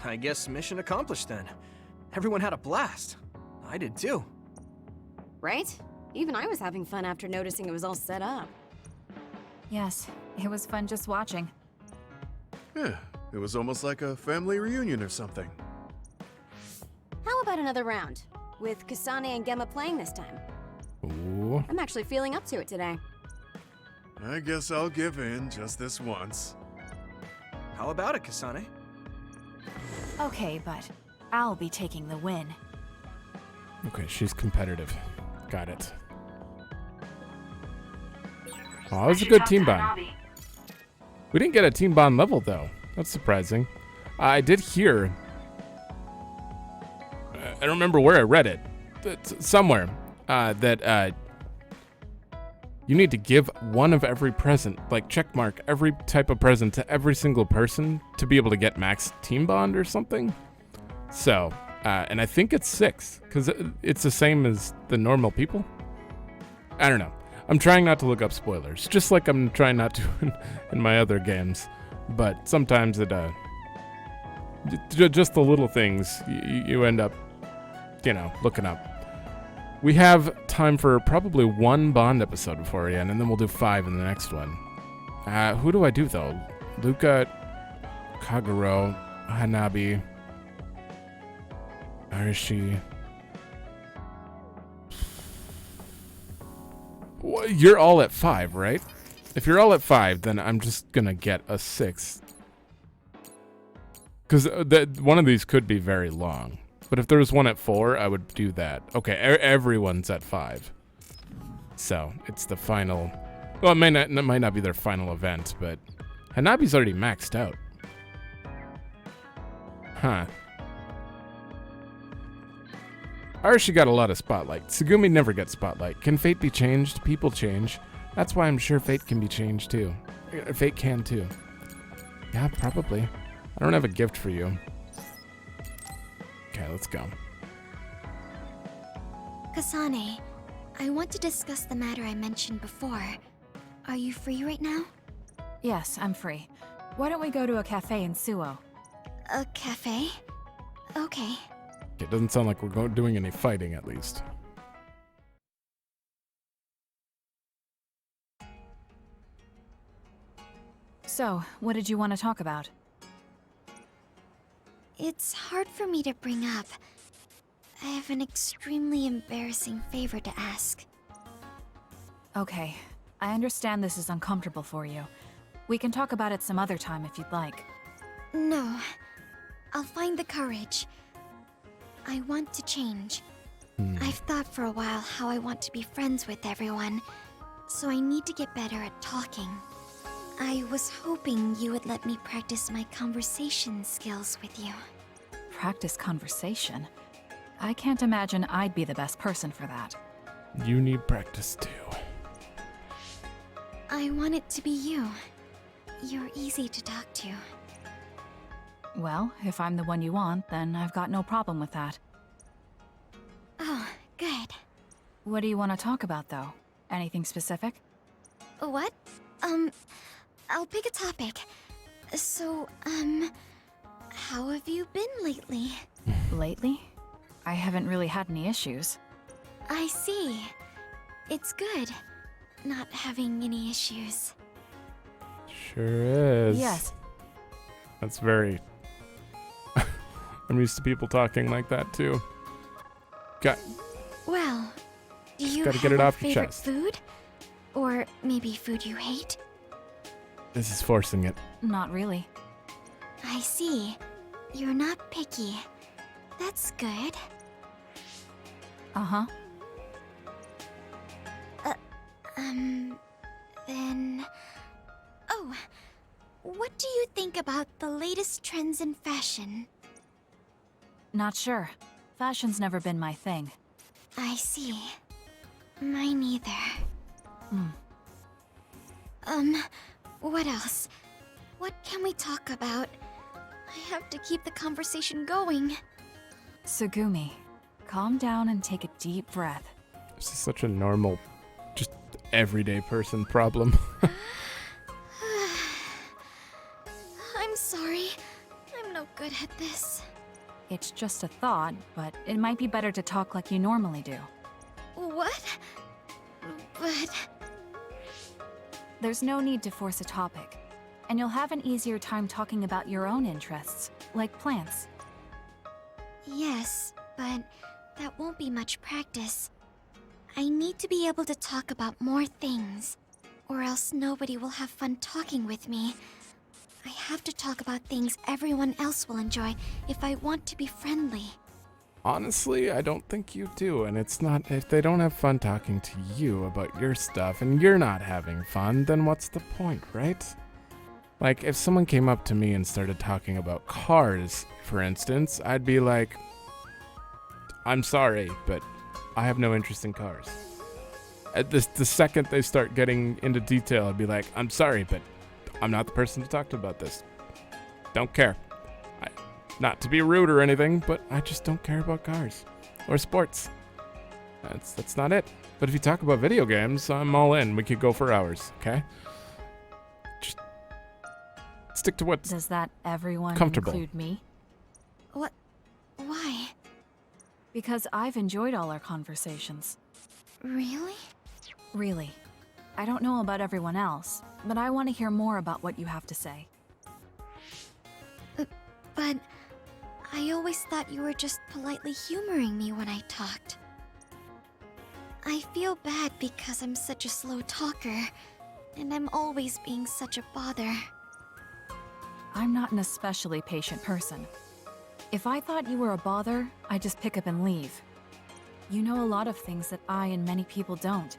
Speaker 3: I guess mission accomplished then. Everyone had a blast. I did too.
Speaker 16: Right? Even I was having fun after noticing it was all set up.
Speaker 4: Yes, it was fun just watching.
Speaker 7: Yeah, it was almost like a family reunion or something.
Speaker 16: How about another round? With Kasane and Gemma playing this time.
Speaker 1: Ooh.
Speaker 16: I'm actually feeling up to it today.
Speaker 7: I guess I'll give in just this once.
Speaker 3: How about it, Kasane?
Speaker 4: Okay, but I'll be taking the win.
Speaker 1: Okay, she's competitive. Got it. Oh, that was a good team bond. We didn't get a team bond level, though. That's surprising. I did hear... I don't remember where I read it. It's somewhere. That you need to give one of every present, like checkmark every type of present to every single person to be able to get max team bond or something. So, and I think it's 6, because it's the same as the normal people. I don't know. I'm trying not to look up spoilers, just like I'm trying not to in my other games. But sometimes it, just the little things you end up, looking up. We have time for probably 1 Bond episode before we end, and then we'll do 5 in the next one. Who do I do, though? Luca, Kagero, Hanabi, Arashi. Well, you're all at 5, right? If you're all at 5, then I'm just gonna get a 6. Because one of these could be very long. But if there was one at 4, I would do that. Okay, everyone's at 5. So, it's the final... Well, it might not be their final event, but... Hanabi's already maxed out. Huh. Arashi got a lot of spotlight. Tsugumi never gets spotlight. Can fate be changed? People change. That's why I'm sure fate can be changed, too. Fate can, too. Yeah, probably. I don't have a gift for you. Okay, let's go.
Speaker 5: Kasane, I want to discuss the matter I mentioned before. Are you free right now?
Speaker 4: Yes, I'm free. Why don't we go to a cafe in Suo?
Speaker 5: A cafe? Okay.
Speaker 1: It doesn't sound like we're doing any fighting, at least.
Speaker 4: So, what did you want to talk about?
Speaker 5: It's hard for me to bring up. I have an extremely embarrassing favor to ask.
Speaker 4: Okay, I understand this is uncomfortable for you. We can talk about it some other time if you'd like.
Speaker 5: No. I'll find the courage. I want to change. I've thought for a while how I want to be friends with everyone, so I need to get better at talking. I was hoping you would let me practice my conversation skills with you.
Speaker 4: Practice conversation? I can't imagine I'd be the best person for that.
Speaker 1: You need practice too.
Speaker 5: I want it to be you. You're easy to talk to.
Speaker 4: Well, if I'm the one you want, then I've got no problem with that.
Speaker 5: Oh, good.
Speaker 4: What do you want to talk about, though? Anything specific?
Speaker 5: What? I'll pick a topic. So, how have you been lately?
Speaker 4: Lately? I haven't really had any issues.
Speaker 5: I see. It's good, not having any issues.
Speaker 1: Sure is.
Speaker 4: Yes.
Speaker 1: That's very... I'm used to people talking like that, too.
Speaker 5: Well, do you
Speaker 1: gotta
Speaker 5: have
Speaker 1: get it
Speaker 5: a
Speaker 1: off your
Speaker 5: favorite
Speaker 1: chest.
Speaker 5: food? Or maybe food you hate?
Speaker 1: This is forcing it.
Speaker 4: Not really.
Speaker 5: I see. You're not picky. That's good.
Speaker 4: Uh-huh.
Speaker 5: Then... Oh, what do you think about the latest trends in fashion?
Speaker 4: Not sure. Fashion's never been my thing.
Speaker 5: I see. Mine either. What else? What can we talk about? I have to keep the conversation going.
Speaker 4: Sugumi, calm down and take a deep breath.
Speaker 1: This is such a normal, just everyday person problem.
Speaker 5: I'm sorry. I'm no good at this.
Speaker 4: It's just a thought, but it might be better to talk like you normally do.
Speaker 5: What? But...
Speaker 4: There's no need to force a topic, and you'll have an easier time talking about your own interests, like plants.
Speaker 5: Yes, but that won't be much practice. I need to be able to talk about more things, or else nobody will have fun talking with me. I have to talk about things everyone else will enjoy if I want to be friendly.
Speaker 1: Honestly, I don't think you do, and it's not... If they don't have fun talking to you about your stuff, and you're not having fun, then what's the point, right? Like, if someone came up to me and started talking about cars, for instance, I'd be like, I'm sorry, but I have no interest in cars. The second they start getting into detail, I'd be like, I'm sorry, but I'm not the person to talk to about this. Don't care. Not to be rude or anything, but I just don't care about cars or sports. That's not it. But if you talk about video games, I'm all in. We could go for hours, okay? Just stick to what's
Speaker 4: Does that everyone
Speaker 1: comfortable.
Speaker 4: include me?
Speaker 5: What? Why?
Speaker 4: Because I've enjoyed all our conversations.
Speaker 5: Really?
Speaker 4: Really. I don't know about everyone else, but I want to hear more about what you have to say.
Speaker 5: But I always thought you were just politely humoring me when I talked. I feel bad because I'm such a slow talker, and I'm always being such a bother.
Speaker 4: I'm not an especially patient person. If I thought you were a bother, I'd just pick up and leave. You know a lot of things that I and many people don't.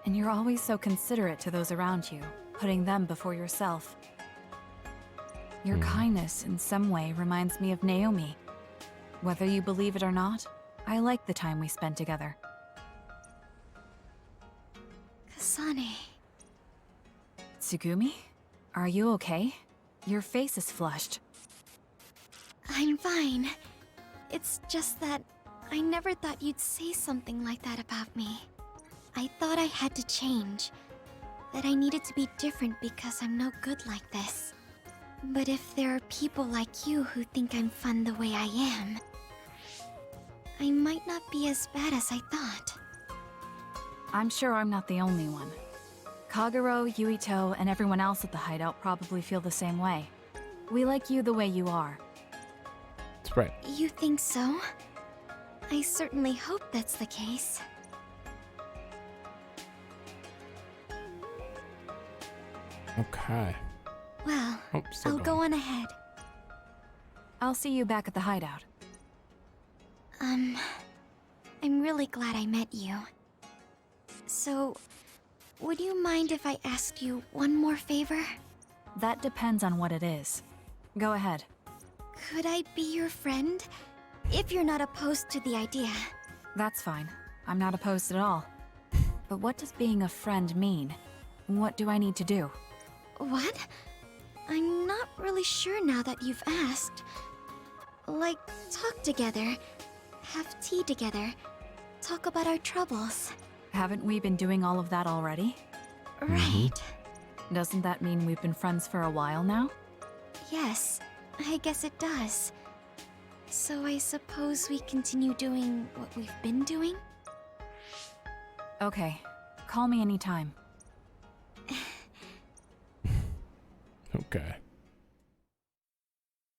Speaker 4: And you're always so considerate to those around you, putting them before yourself. Your kindness, in some way, reminds me of Naomi. Whether you believe it or not, I like the time we spent together.
Speaker 5: Kasane.
Speaker 4: Tsugumi? Are you okay? Your face is flushed.
Speaker 5: I'm fine. It's just that I never thought you'd say something like that about me. I thought I had to change. That I needed to be different because I'm no good like this. But if there are people like you who think I'm fun the way I am, I might not be as bad as I thought.
Speaker 4: I'm sure I'm not the only one. Kagero, Yuito, and everyone else at the hideout probably feel the same way. We like you the way you are.
Speaker 1: That's right.
Speaker 5: You think so? I certainly hope that's the case.
Speaker 1: Okay.
Speaker 14: Well,
Speaker 1: Oh, still
Speaker 14: I'll
Speaker 1: going.
Speaker 14: go on ahead.
Speaker 4: I'll see you back at the hideout.
Speaker 5: I'm really glad I met you. So, would you mind if I asked you one more favor?
Speaker 4: That depends on what it is. Go ahead.
Speaker 5: Could I be your friend? If you're not opposed to the idea.
Speaker 4: That's fine. I'm not opposed at all. But what does being a friend mean? What do I need to do?
Speaker 5: What? I'm not really sure now that you've asked. Like, talk together, have tea together, talk about our troubles.
Speaker 4: Haven't we been doing all of that already?
Speaker 5: Right.
Speaker 4: Doesn't that mean we've been friends for a while now?
Speaker 5: Yes, I guess it does. So I suppose we continue doing what we've been doing?
Speaker 4: Okay. Call me anytime.
Speaker 1: Okay.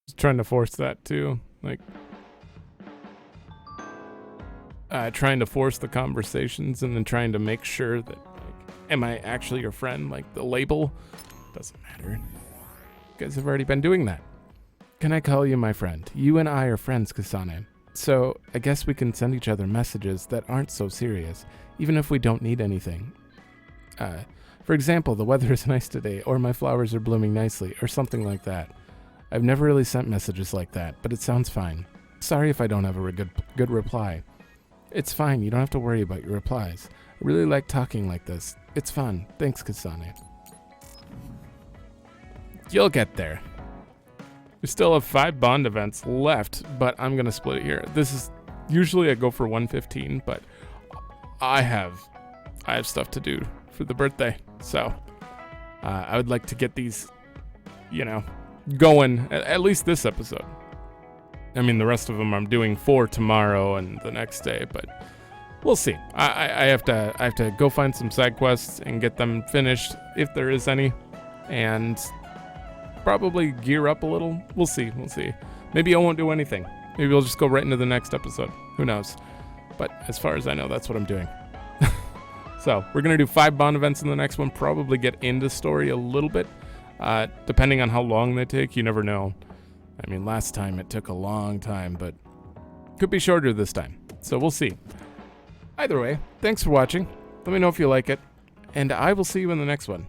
Speaker 1: Just trying to force that too. Like, trying to force the conversations and then trying to make sure that, like, am I actually your friend? Like, the label doesn't matter. You guys have already been doing that. Can I call you my friend? You and I are friends, Kasane. So I guess we can send each other messages that aren't so serious, even if we don't need anything. For example, the weather is nice today, or my flowers are blooming nicely, or something like that. I've never really sent messages like that, but it sounds fine. Sorry if I don't have a good reply. It's fine, you don't have to worry about your replies. I really like talking like this. It's fun. Thanks, Kasane. You'll get there. We still have 5 bond events left, but I'm going to split it here. This is usually I go for 115, but I have stuff to do for the birthday. So I would like to get these, going at least this episode. I mean, the rest of them I'm doing for tomorrow and the next day, but we'll see. I have to go find some side quests and get them finished if there is any, and probably gear up a little. We'll see. Maybe I won't do anything. Maybe we'll just go right into the next episode. Who knows? But as far as I know, that's what I'm doing. So we're going to do 5 bond events in the next one, probably get into story a little bit, depending on how long they take. You never know. I mean, last time it took a long time, but could be shorter this time. So we'll see. Either way, thanks for watching. Let me know if you like it, and I will see you in the next one.